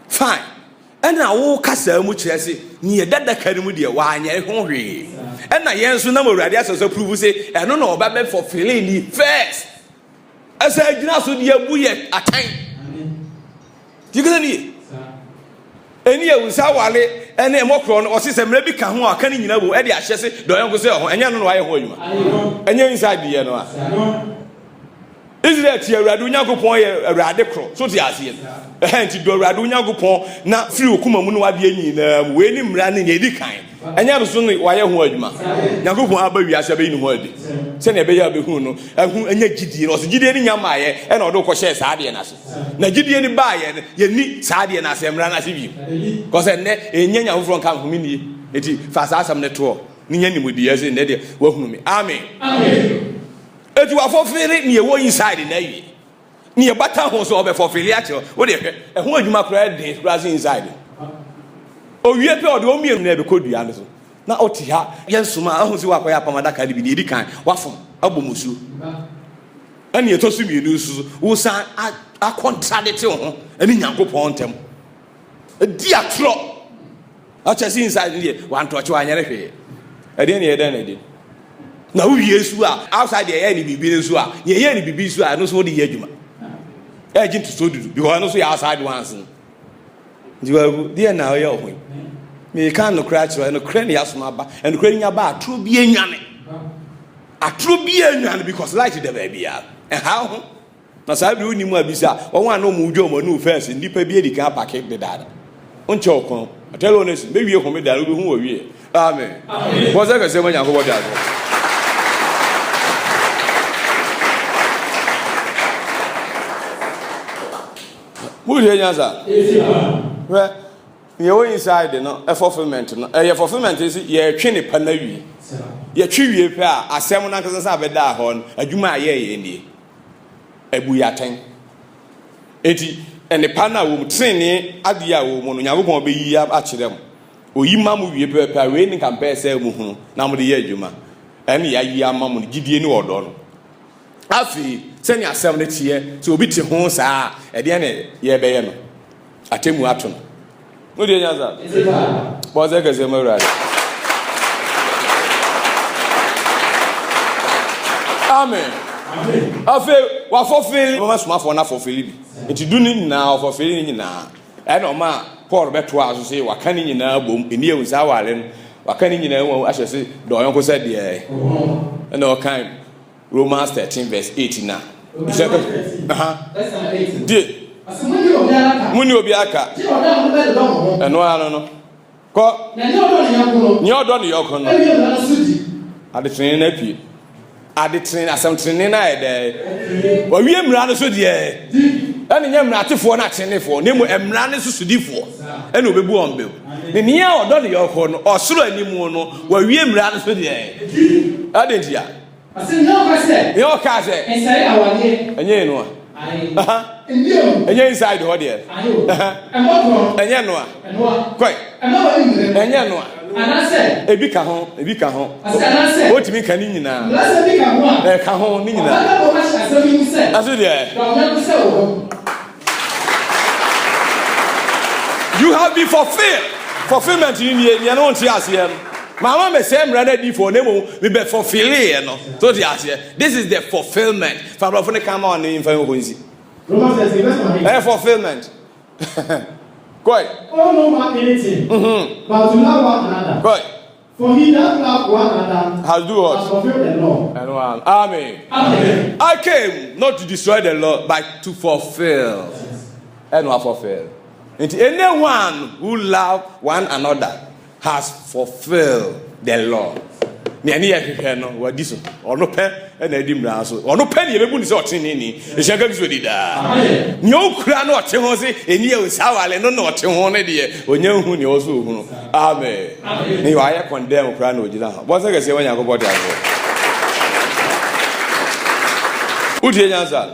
fine ɛna wo kasa mu kyerɛ se ni ye dada kari mu de wa anya ho hwe ɛna yɛn so na mawurade asese prove se ɛno na oba be for feeling ni first asa gyina so de abu ye atan digani eni ewusa wale ene emokro no osise mra bi ka ho aka ni nyina bo e de ahye se doyon ko se ho enya no no aye ho adwuma enya inside ye no a Israel ti awurade Onyankopon ye awurade kro so ti ase nti do awurade Onyankopon na firi okuma mu no wade nyina we ni mra ne ye di kan enya no so no waye ho adwuma Nyankopon aba wi ase be ni ho adi se na be ya be hu no ahu enya gidie no so gidie ni nyama ye e na odo ko hye saade na so na gidie ni ba ye ni saade na se mra na se bi ko se ne enya nya hofro nka humi ni eti fa sa asam ne to ni nya ni mudi ye se ne de wa hunu mi amen eti wa fofere ni e wo inside na yi ni e bata ho so obe fofere a che wo de hwe e ho adwuma kra de kra inside o wie pe o de o mie na be kodua ne so na o ti ha yensuma ahun si wa kwa ya pamada ka de bi edi kan wafom abomusu ani eto su mienu su wo san a contradict ho ani Nyankopon ntem di atro a che si inside ni wa nto che wa nyere hwe e de ne ye den na de na wo Yesu a outside the air ni bibi nso a ye ni bibi nso a no so de ye adwuma e gin to so dudu because no so ya outside ones ndiwa dia na ye ohun me kan no crash no kra ne yasoma ba and kra nya ba atro bi enwane because light the baby ya e how ho na sa bi oni mu abisa won an no mu dwo mo no fence ndipa bi edi kan pack de dada onche okon tell honest be wie ho me dada obi hu wo wie amen bo se ka se mo nya ko bo dada Mulie nyanza. Well, you inside no a fulfillment no. A fulfillment is ye twe ne pa na wie. Ye twe wie pe a asem na nkasa sa beda ho no adwuma ye nie. Ebu yaten. Eti ene pa na wo trene ade a wo mu no Nyankopon be yi a kyerem. Oyi ma mu wie pe we ni compare say mu hu na mu de ye adwuma. ɛne yɛayi ama mo no gyidie ne ɔdɔ no afei sɛne asɛm no teɛ sɛ obi te ho saa ɛdeɛ ne yɛbɛyɛ no atemu ato no wode nya sa bɔ sɛ kɛsɛ ma awurade amen afei wafɔfeli mama somafoɔ no afɔfeli bi nti du ne nyinaa ɔfɔfeli ne nyinaa ɛna ɔma a Paul bɛtoa so sɛ waka ne nyinaa bom ɛni ewu saa ware no waka ne nyinaa mu ahyɛ sɛ dɔɔyɔnko sɛ deɛ ɛna ɔkan Romans 13 verse 8 na die muni obi aka ɛno ano no kɔ nyɛ ɔdɔ ne yɔko no adetene na pie adetene asɛm tene na yɛ dɛ wawie mmara no so deɛ ɛne nyɛ mmaratefoɔ no atenefoɔ ne mu mmara no susudifoɔ ɛna obebu wɔn bɛm ne nea ɔdɔ ne yɔko no ɔsoro animu no wawie mmara no so deɛ ade ntia nyɛ ɔka sɛ ɛnyɛ no a ɛnyɛ inside hɔ deɛ ɛnyɛ no a kɔe ɛnyɛ no a ebi ka ho wotumi ka ne nyinaa ɛka ho ne nyinaa aso deɛ you have been fulfillment ni nea no nte aseɛ no mama me say mmara na di for na mo me be fulfill no so the aseɛ this is the fulfillment fabrofo ne come on in fa ho nsi fulfillment go ahead. Oh, no more anything. But to love one another. Go ahead. For he that love one another has do what? Has fulfilled the law. And amen. Amen. I came not to destroy the law, but to fulfill. And what fulfill? And anyone who love one another has fulfilled the law. Me ani ehwehwe no wadi so ono pe na adi mra so ono pe ne yebebu ni se otene ni ehyaga bi so di da ne okura na ote ho se eni e usawale no na ote ho ne de onya hu ne oso hu no amen ne wa ye condemn okura na ogina ha bo se ke se wanya ko body aso udi enyansa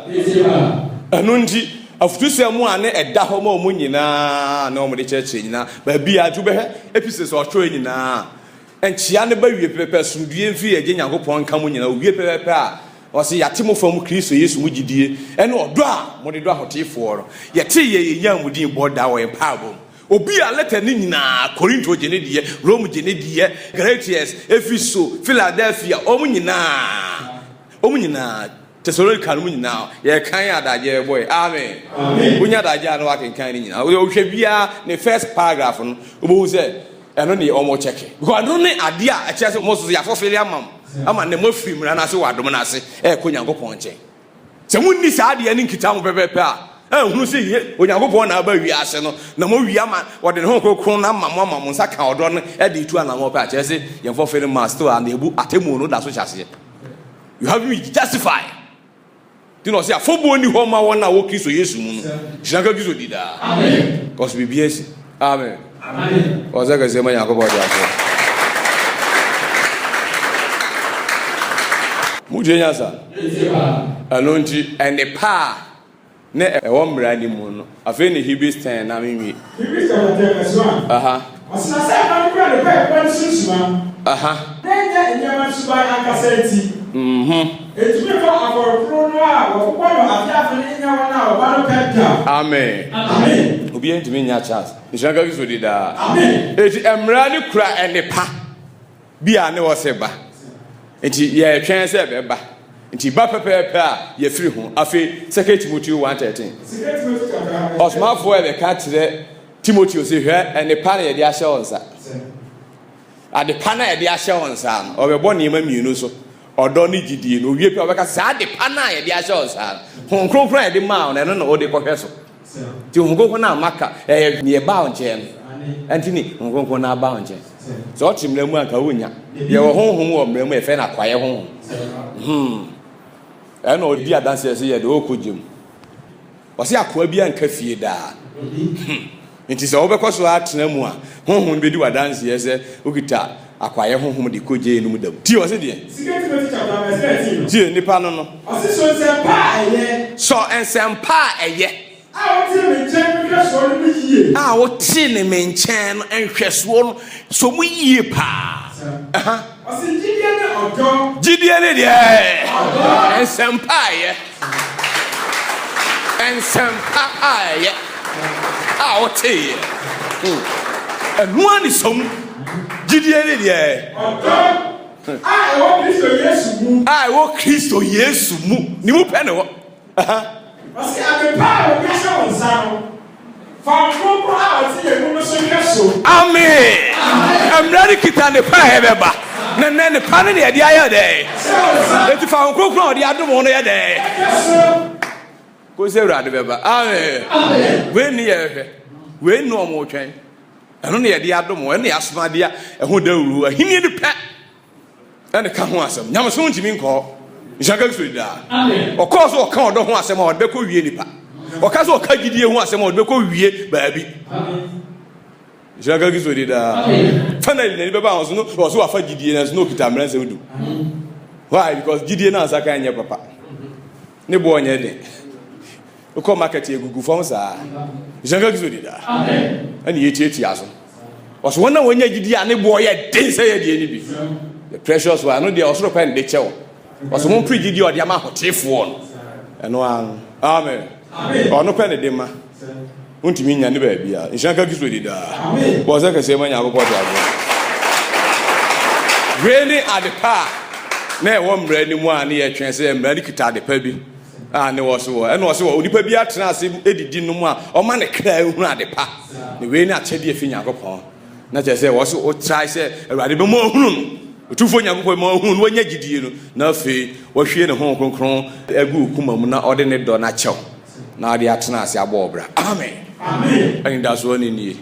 anu nti afutusemu ane eda ho ma omu nyina na omu de cheche nyina ba bia tu be he episodes o tro nyina enchia ne ba wie pepe sumdue mfi eje Nyankopon ka mu nyina wie pepe a o se yate mo fam Kristo Yesu mu gidie ene odo a mo de do ahotefo ro yete ye nya mudin boda wo empabo obi a letter ni nyina Korinto gene die Rome gene die Galatians Efeso Philadelphia omu nyina Thessalonica mu nyina ye kan adaje boy amen unya adaje anu akenkan ni nyina o hwe bia ne first paragraph no obo se eno ne omo check because no ne ade a akia se mo so ya fofele amam ama ne mo firi mra na se wadom na se ko Nyankopon che se munni sa ade ne nkita mo pepepe a hunu se ye Onyankopon na aba wi ase no na mo wi ama wode ne ho kokron na amam nsa ka odo no de itu ana mo pe akia se ye fofele master and ebu atemu no da so chase you have been justified do not say afobo ni ho ma wona wo Kristo Yesu mu no jinaka Kristo dida amen cause we be yes amen amen ozaka sema Yakobo dia ko muje nyasa alonti ene pa ne ewo mra ni mu no afi ne Hebrews 10 na mimi Hebrews 10 aha asina se na kura ne pa sunshima aha nenya enyama suban akasa enti etumi fa aforoforo no a wokwa no afiafe ne nya wona a oba no peda amen amen obi entimi nya chance nishanka Kristo dida amen eti emra ni kura ene pa bia ne wo se ba enti ye twen se be ba enti ba pepepe a ye firi ho afi 2 Timothy 1:13 osmafo e be ka kire Timothy se hwe ene pa na ye de ahye onsa ade pa na ye de ahye onsa no obebo ne ma mienu so odo ni gidie no wie pe obeka sa ade pa na ye de ahye onsa hon kronkron ye de ma no no o de kohwe so ti hon kronkron na maka ye ba onche enti ni hon kronkron na ba onche so otimle mu aka wonya ye wo honhom wo mremu e fe na kwaye honhom ena odi adanse se ye de okogem o se akoa bia nka fie da nti se obekoso atena mu a honhom be di wadanse ye se okita akwaye honhom de koje enum dam ti o se de ti nipa no no o se so nsempa eye so nsempa eye a wo ti ne menchen no enhweso no so mu yie pa Ɔsi jidie ne ɔdɔ. Jidie ne deɛ. Nsempa ayɛ. Nsempa ayɛ. A ɔte yɛ. Ɛnua ni som. Jidie ne deɛ. Ɔdɔ. Ɛwɔ Kristo Yesu mu. Ni mu pɛ ne wɔ. Ɔsi amepa a obi ahyɛ wɔn nsa no. Fanfoko a ɔte yɛ mu no so yɛ so. Amen. Ɛmrɛ kita ne pa yɛ bɛba. Ne ne pa ne yɛ de ayɛ dɛ. Eti fanfoko kura ɔde adum wɔn yɛ dɛ. Ko se wura de bɛba. Amen. Wei ni yɛ hwɛ. Wei ni ɔmo twɛn. Ɛno ne yɛ de adum wɔn ne asoma de ɛho dawuru. Ahini ne pɛ. Ɛne ka ho asɛm. Nyameso ntimi nkɔ. Nhyaka so da. Amen. Ɔkɔ so ɔka ɔdɔ ho asɛm a ɔde bɛkɔ wie nipa. Ɔka so ɔka gidie ho asɛm a ɔde bɛkɔ wie baabi. Amen. Nhyaka so da. Amen. Finally ne bɛba ho so no ɔso afa gidie na so no kita mmerɛ nsɛm du. Why? Because gidie na asa kan nyɛ papa. Ne bo ɔnyɛ de. Ɔkɔ market egugu fam saa. Nhyaka so da. Amen. Ɛne yɛtiatia aso. Ɔso wɔn na wɔnyɛ gidie a ne bo ɔyɛ den sɛ yɛ de ni bi. The precious one, no, they also pen the chow. Was one pretty deal, the amount of chief one. And one, amen. Or no pen a dimmer. Won't you mean any baby? In Shanka gives with it. Was I can say when I go really at the park. Nay, one bread in one near chance and medicita the pebby. And there was one, and was what would be at Nasim Eddie Dinuma or man a clear at the park. The way not Teddy Finger upon. Not just say, was what try say, a radical more room. Tufo nyankopɔ ma hu no wanya gidie no na afei wahwie ne ho kronkron agu kuma mu na ɔde ne dɔ na kyɛw na ade atena ase abɔ obra. Amen. Amen. Ani da so ne nie.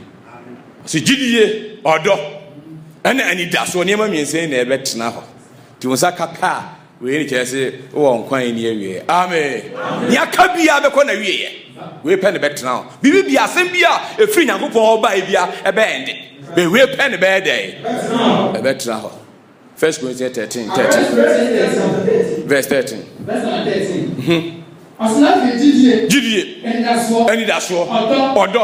Si gidie ɔdɔ ɛna ani da so ne ma miensen na ɛbɛtena hɔ. Ti wo saka pa we ni kyerɛ wo nkwan ni awie. Amen. Ya ka bia bɛkɔ na wie ye. We pɛ ne bɛtena hɔ. Bibi bia asɛm bia efiri nyankopɔ ɔba bia ɛbɛende. Be we pɛ ne bɛɛdɛ. Ɛbɛtena hɔ. 1 Corinthians 13. Verse 13. Jidie. Any that's what. Odo.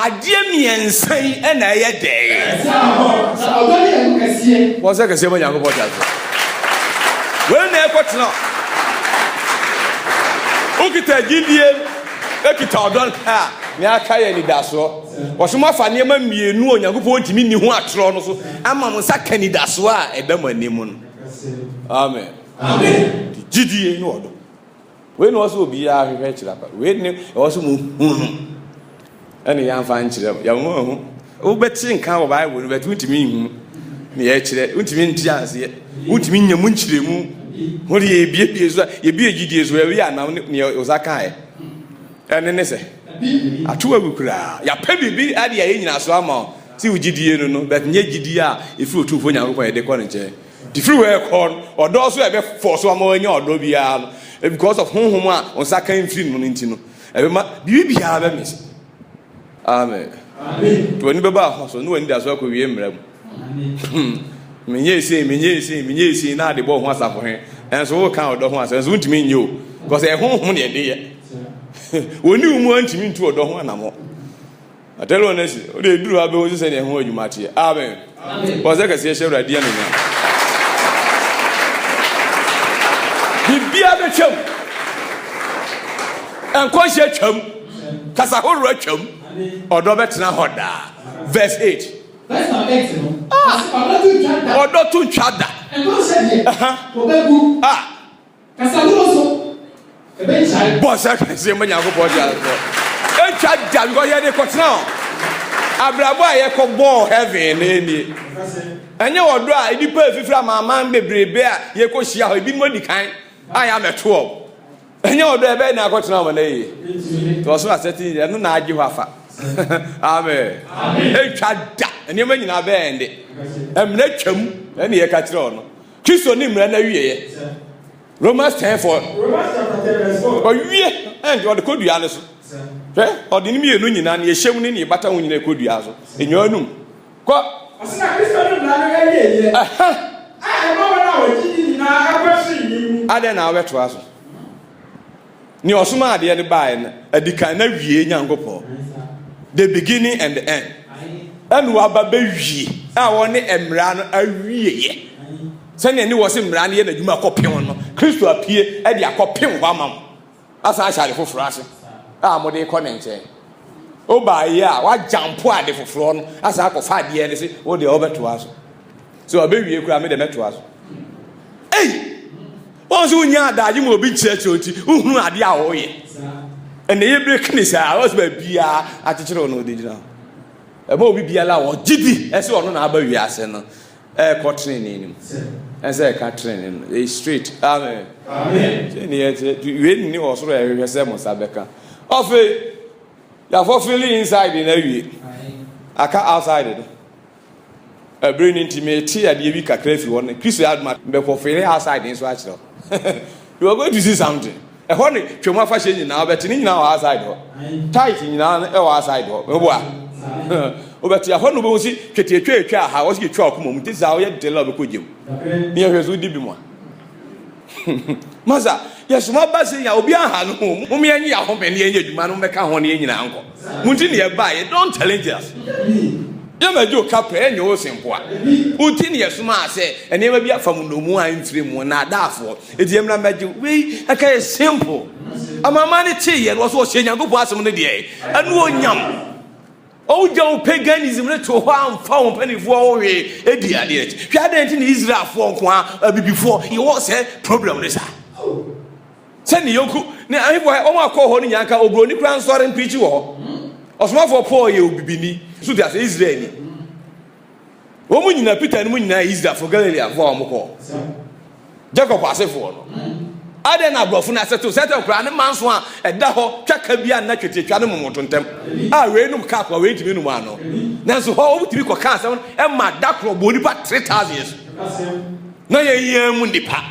Adie miensan e na ye dey. Wọ́n sẹ́ kẹsẹ́ mọ́ Yankó bọ́jà sọ. Wọ́n na ẹ̀kọ́ tena. Ó kìtà jidie. Ó kìtà ọ̀dọ́ ha. Ní aka yẹ ni da so. Wɔsoma afa nneɛma mmienu Onyankopɔn ntimi ni ho atoro no so ama mo nsa ka ni da so a ɛda mo anim no. Amen. Amen. Gidie no odo. We no so obi ya hwehwɛ kyerɛ pa. We ne wɔso mo hu. Ɛne ya mfa nkyerɛ. Ya mo hu. Wo bɛte nka wɔ Bible no bɛtu ntimi hu. Ne ya kyerɛ. Ntimi nti ase. Ntimi nya mu nkyerɛ mu. Ho de ye bie so ye bie gidie so ya wi anam ne osaka ɛ. Ɛne ne sɛ atuwa gukura ya pɛ bibi ade ya nyina so ama si ugidie no no but nye gidie a efiri otufo Nyankopɔn ye de kɔ ne nkyɛn difiri we kɔ ɔdɔ so ebe force ama onye ɔdɔ bia no because of honhom a onsa kan firi no nti no ebe ma bibi bia ba mi. Amen. Amen. To ni beba ho so no wani da so akɔ wie mra mu. Menye ese na ade bɔ ho asafo he enso wo kan ɔdɔ ho asafo enso ntimi nye o because honhom ne de ye woni umu antimi ntu odo ho anamo atelo onesi o de duru abe wo se ne ho adwuma tie. Amen. Amen. Bo se ka se hye urade anu nya bibia be twam enko hye twam kasa horo atwam odo betena hoda. Verse 8. Verse 8 no odo tu ntwada enko hye obegu kasa horo so boss I can say manya go body as well. E twa da because here dey cut now. Abrabo aye ko ball heaven ni. Enye odo a edipa efifra maman bebrebe a ye ko hia ho ebi mo dikan aya meto. Enye odo e be na got now ma na yi. To so aseti no na agi ho afa. Amen. Amen. E twa da ene ma nyina be ende. Emna twam ene ye ka kire ono. Kristo ni mra na wiye ye. Romans 10:4. Romans chapter 10 verse 4. But we and what the code you are so. Or the enemy no nyina na ye hyem ni bata ho nyina code you are so. Enyo anum. Ko asina Kristo no bla no ye ye. Aha. Ah, no na wo gidi na akwasi ni. Ade na aweto aso. Ni osoma ade ne bae na adikan na wie Nyankopɔ. The beginning and the end. anu aba bewie a woni emra no awieye sɛ ne wo se mra no ye na dwuma kɔpem no Kristo apie e de akɔpem hɔ amam asa ahyade foforo ase a mo de kɔ ne nkyɛn oba ye a wa jampo ade foforo no asa akɔfa ade ne se wo de obeto aso so obewie kura me de meto aso once unya adaji mo obi church oti uhunu ade a wo ye ene ye break ni sa was ba bia akyekyere ono de gina e ba obi bia la wo gidi ese ono na aba wi ase no ko training nim ese ka training no straight amen ni we ni wo so e hwese mo sabeka ofe ya for feeling inside na wi aka outside it a brain intimate ade bi kakra fi won Kristo adma be for feeling outside in so akere you are going to see something e ho ne twemu afa hye nyina obeti ni nyina wa outside ho tight nyina e wa outside ho ebo obeti ho no be wosi twetwa ha wosi twa akoma mu tisa wo ye dela be kogem ni ehweso di bi mo maza yesu ma ba se ya obi aha no mu me anyi ya ho be ne enye adwuma no meka ho ne nyina anko munti ne e ba ye don't challenge us yama jo kapre enyo wo sempoa uti ne yesu ma se ene ma bi afam no mu an fire mu na adafo edi emra maji we aka simple amama ne tie ye no so hye nyagopo asem ne de anu onyam o jaw paganism ne to ho amfa wo panifo wo we edi ade hwa de nti ne Israel fo nko a bibifo ye wo se problem ne sa se ne yoku ne ahifo o ma akọ ho ne nyanka obroni kran sore preach wo osmafo Paul ye obibini so dia se Israeli wo mu nyina Peter ne mu nyina Israel for Galilee afọ omko Jacob asefo no ade na brofo na seto kra ne manso a eda ho twaka bia na twetwa ne momotontem a we num ka kwa we timi num ano nanso ho obutimi kwa ka asem e ma dakro bo nipa 3000 years na ye yam mu nipa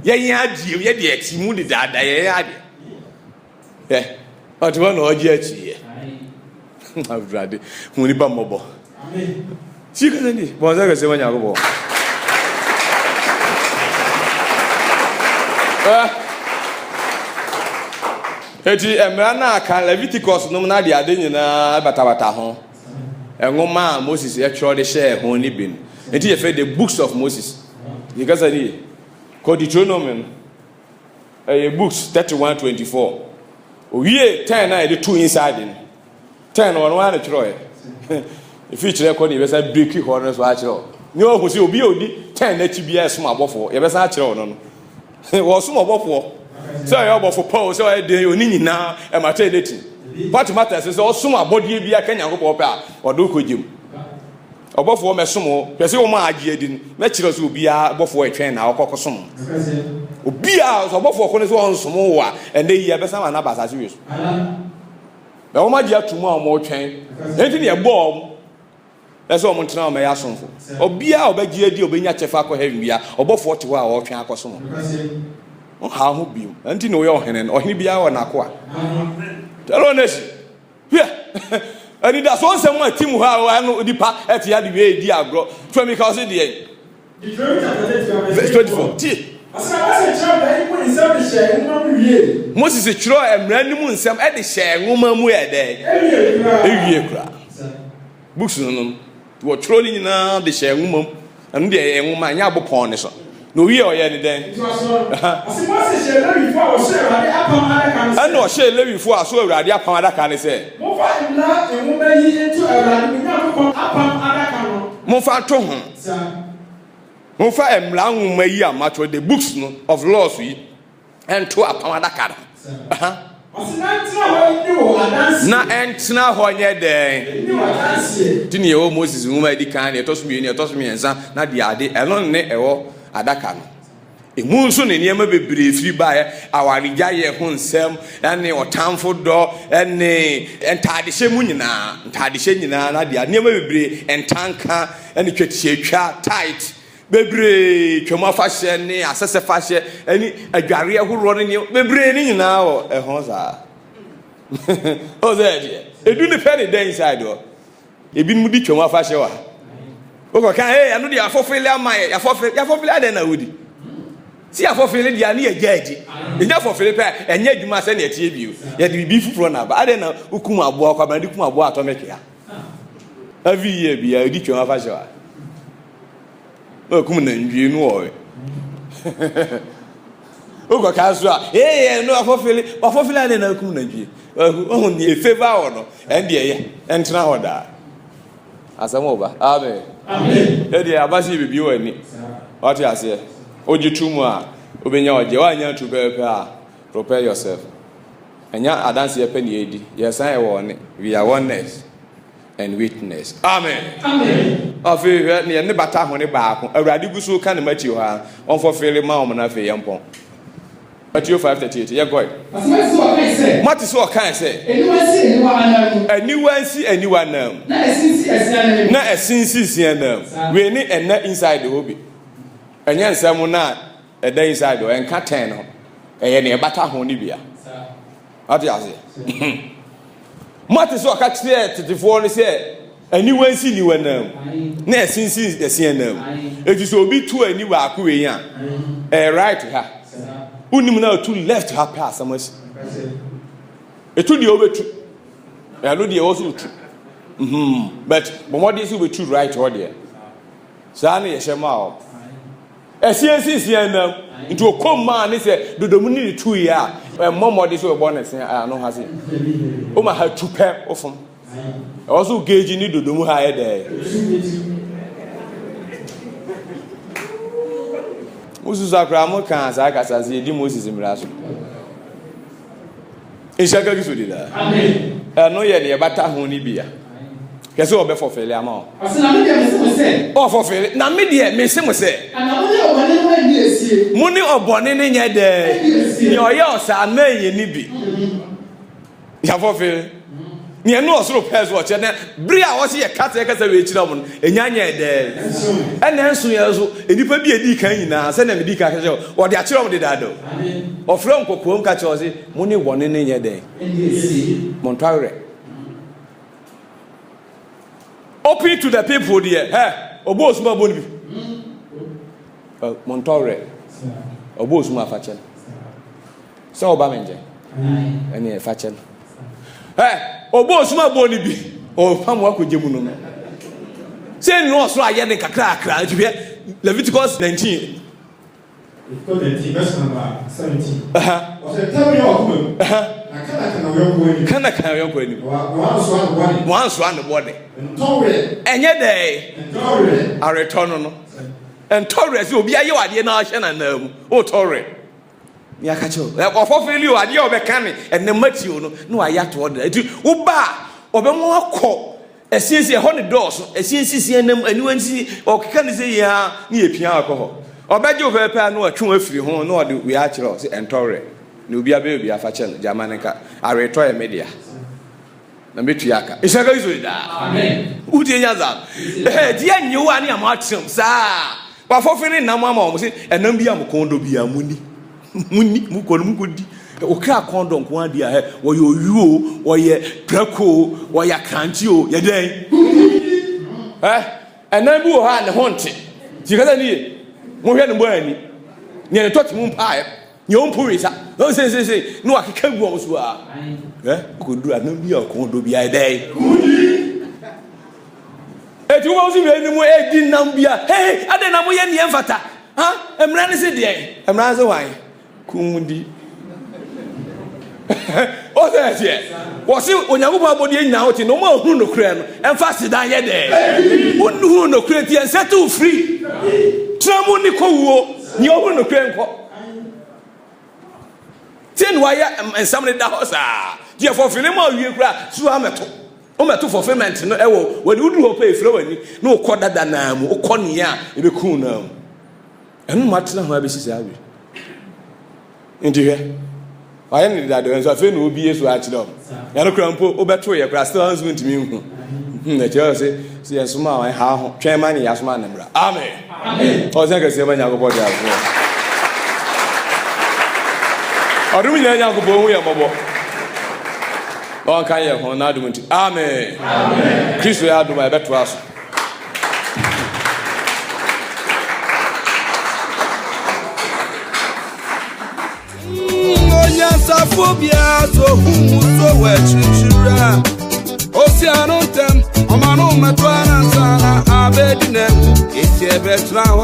ye yan adie ye de ati mu de dada ye ade otwa na oji achi ye abrade mu nipa mobo amen sika ndi bonza ka se wanya go eti emra na aka Leviticus no na de ade nyina batabata ho enwoma Moses e tworo de share ho ni bin eti ye fe the books of Moses you guys are here Deuteronomy books 31:24 owie 10 na de two inside in 10 on one tworo if you check on you be say break ho no so a kiro ni o hu si obi odi 10 na ti bia so abofo ye be say a kiro no wo so mobofo so ya obofo Paul so e de oni nyina e mata edeti what matters is o so abodie bia kanya nkopọ pe a odo kogim obofo me somo pese wo ma age edi me kire so bia obofo etwen na okokosom obia so obofo ko ne so on somo wa ende yi e be sama na basa weso be wo ma je atumu a mo twen enti ne e bo that's what Montana may ask for. Obia obegi edi obenya chefa ko heaven bia obofo te ho a wo twen akoso mo. O ha ho biu. Anti no ye ohene no ohene bia wo na ko a. Tell us. Here. Ani da so nsem a team ho a no dipa eti ya de we edi agro. Twa mi ka so de. Verse 24. Ti. Moses chiro emra ni mu nsem e de hye nwoma mu e de. Ewie kura. Books no wo trolling na de share nwumam anu de enwuma anya abopon ne so no wie o ye ne den asimase share lewi fo a wo share ade apam adaka ne ana o share lewi fo a so awurade apam adaka ne se mo fa na enwuma yi into awurade mi nya abopon apam adaka no mo fa to ho mo fa emla nwuma yi amacho the books no of laws yi ento apam adaka no na entina ho nye den tini ye o Moses nwuma di kan ne toso mi ensa na de ade eno ne ewo adaka no emu nso ne niam bebre firi bae awarigya ye ho nsem ene otamfo do ene entade hye mu nyina na de niam bebre entanka ene twetietwa tight bebre twema fahye ne asese fahye ani adware ahoro ne bebre ne nyina wo ehon za o ze de edu ne pe ne den inside o ebi mu di twema fahye wa o ko kan anu de afofele amaye afofele ade na wodi si afofele de ani ejaji enya afofele pe enya adwuma se ne etie bio ye de bibi fufuro na ba ade na hukum abo akwa ba de hukum abo atomeke ya every year be a ditch of Fasha. Oh, come and you know it. Oh, Casra, eh, no, for Philly, and no community. Only a favor or and the and now that. As I'm over, Amen. Amen. Abasi be you and me. What I say? Oji Tumwa, Ubenya, Joanna to prepare yourself. And ya I dance a penny. Yes, I want it. We are oneness and witness. Amen. Amen. Of you, near Bata on the back, a radical kind of Matthew, on for fairly mom and a fair young pong. Matthew 5:38. Yeah, go ahead. What is what can I say? Anyone see anyone now? Not a since we need a net inside the hobby. And yes, someone not a day inside the and catano. A Bata honibia. What do you say? What is what catch there to the phone say? Anyone see you now? Nay, since the CNM. It is will be two and you are queer. A right to her. Unimuna to left her pass so much. It will be over true. I know the also true. But what is will be true right or there? Sani Shema. A CNC into a command is a do the money 2 years. When Mamma is a bonus, I know has it. Oh, my had 2 pair of them. Also gauging you to do higher there. Usuza gramo kanza akasazi di Moses miraso. Ishaka kisudi da. Amen. No ye de bata ho ni bia. Kese obe fofele ama. Ase na me de me se mo se. O fofele. Na me de me se mo se. Ana mo de obone no ani esie. Mo ni obone ne nya de. Ni oye osa na ye ni bi. Ya fofele. Ni enu osoro pese o che na bri a wo se ye kata kasa we chira mo enyanya de. Ena nso ye so enipa bi edi kan nyina se na me di ka kase o de a chira mo de dado. Amen. O from kokom ka che o se mo ni wone ne nya de. Mo ntware. Open to the people there. Hey, obo suma boni bi. Mo ntware. Obo suma fa chen. Se oba menje. Eni e fa chen. Hey, obo suma boni bi. O fam wa ko jemu no. Say no so aye ne kakra akra. Leviticus 19. Leviticus 19 verse number 17. O se tell me o kuma. Kana yonko ani. One so and body. Enye dey. A return no. And Torre say obi aye wade na ahye na nam. O Torre. Ni aka che o. Ofofeli o ade obeka ne enne Matthew no na ayato order. Enti wo ba obenwo akọ esiesi ho ne doors esiesi enam aniwansi okeka ne say ya na epia akọ ho. Obeje ofepa na atwe afiri ho na ode we a kire say Entorre. Na obi abe obi afa che no Jamaneka a return media. Na metu yaka. Ishaka izo da. Amen. Udi nyaza. Dia nyewa ni amatem sa. Wa fofere nam ama o se enam bia mo kondo bia muni. Muni mu kono mu kodi. O kra kondo nko adi a wo ye oyuo, wo ye prako, wo ya kranti o, ye den. Enam bi wo ha ne honte. Tikasa ni mo hwe ne bo ani. Ni ne toti mu pae. Ni on purisa. No say no akeka gu o so a. Ko dura na bi o kondo bia den. Eti wo so bi ani mu edi nam bia. Hey, ade na mo ye ne emfata. Ha? Emra ne se de. Emra se wan. Kumundi. O se wo se onyagobo abodi nya o ti no ma hu no kure no. Emfa sidan ye de. Unu no kure ti ensetu free. Tramu ni ko wo. Ni o hu no kure nko. Tin why ensamre da hosa. Dia for filema wie kura su ameto. O meto fulfillment no ewo when you do pay flow ani no ko dada na mu o ko ne a e be kun na mu. Enu matena ho abesi sa abi. Ndi he. Why ni dada enso afi no obi yesu a kire. Ya no kura mpo o beto ye kura still hands ntimi hu. Na je say ensuma wan ha ho. Twen ma ni yasuma na mra. Amen. Amen. O se ka se manya go body afo. Adum nya nya ko bo hu ya mobo. On kan ye ho na adum nti. Amen. Amen. Kristo ya adum beto aso. Onya safobia so hu so we chichira. Oceanontem Omanu matwana sana abedine eti ebetra ho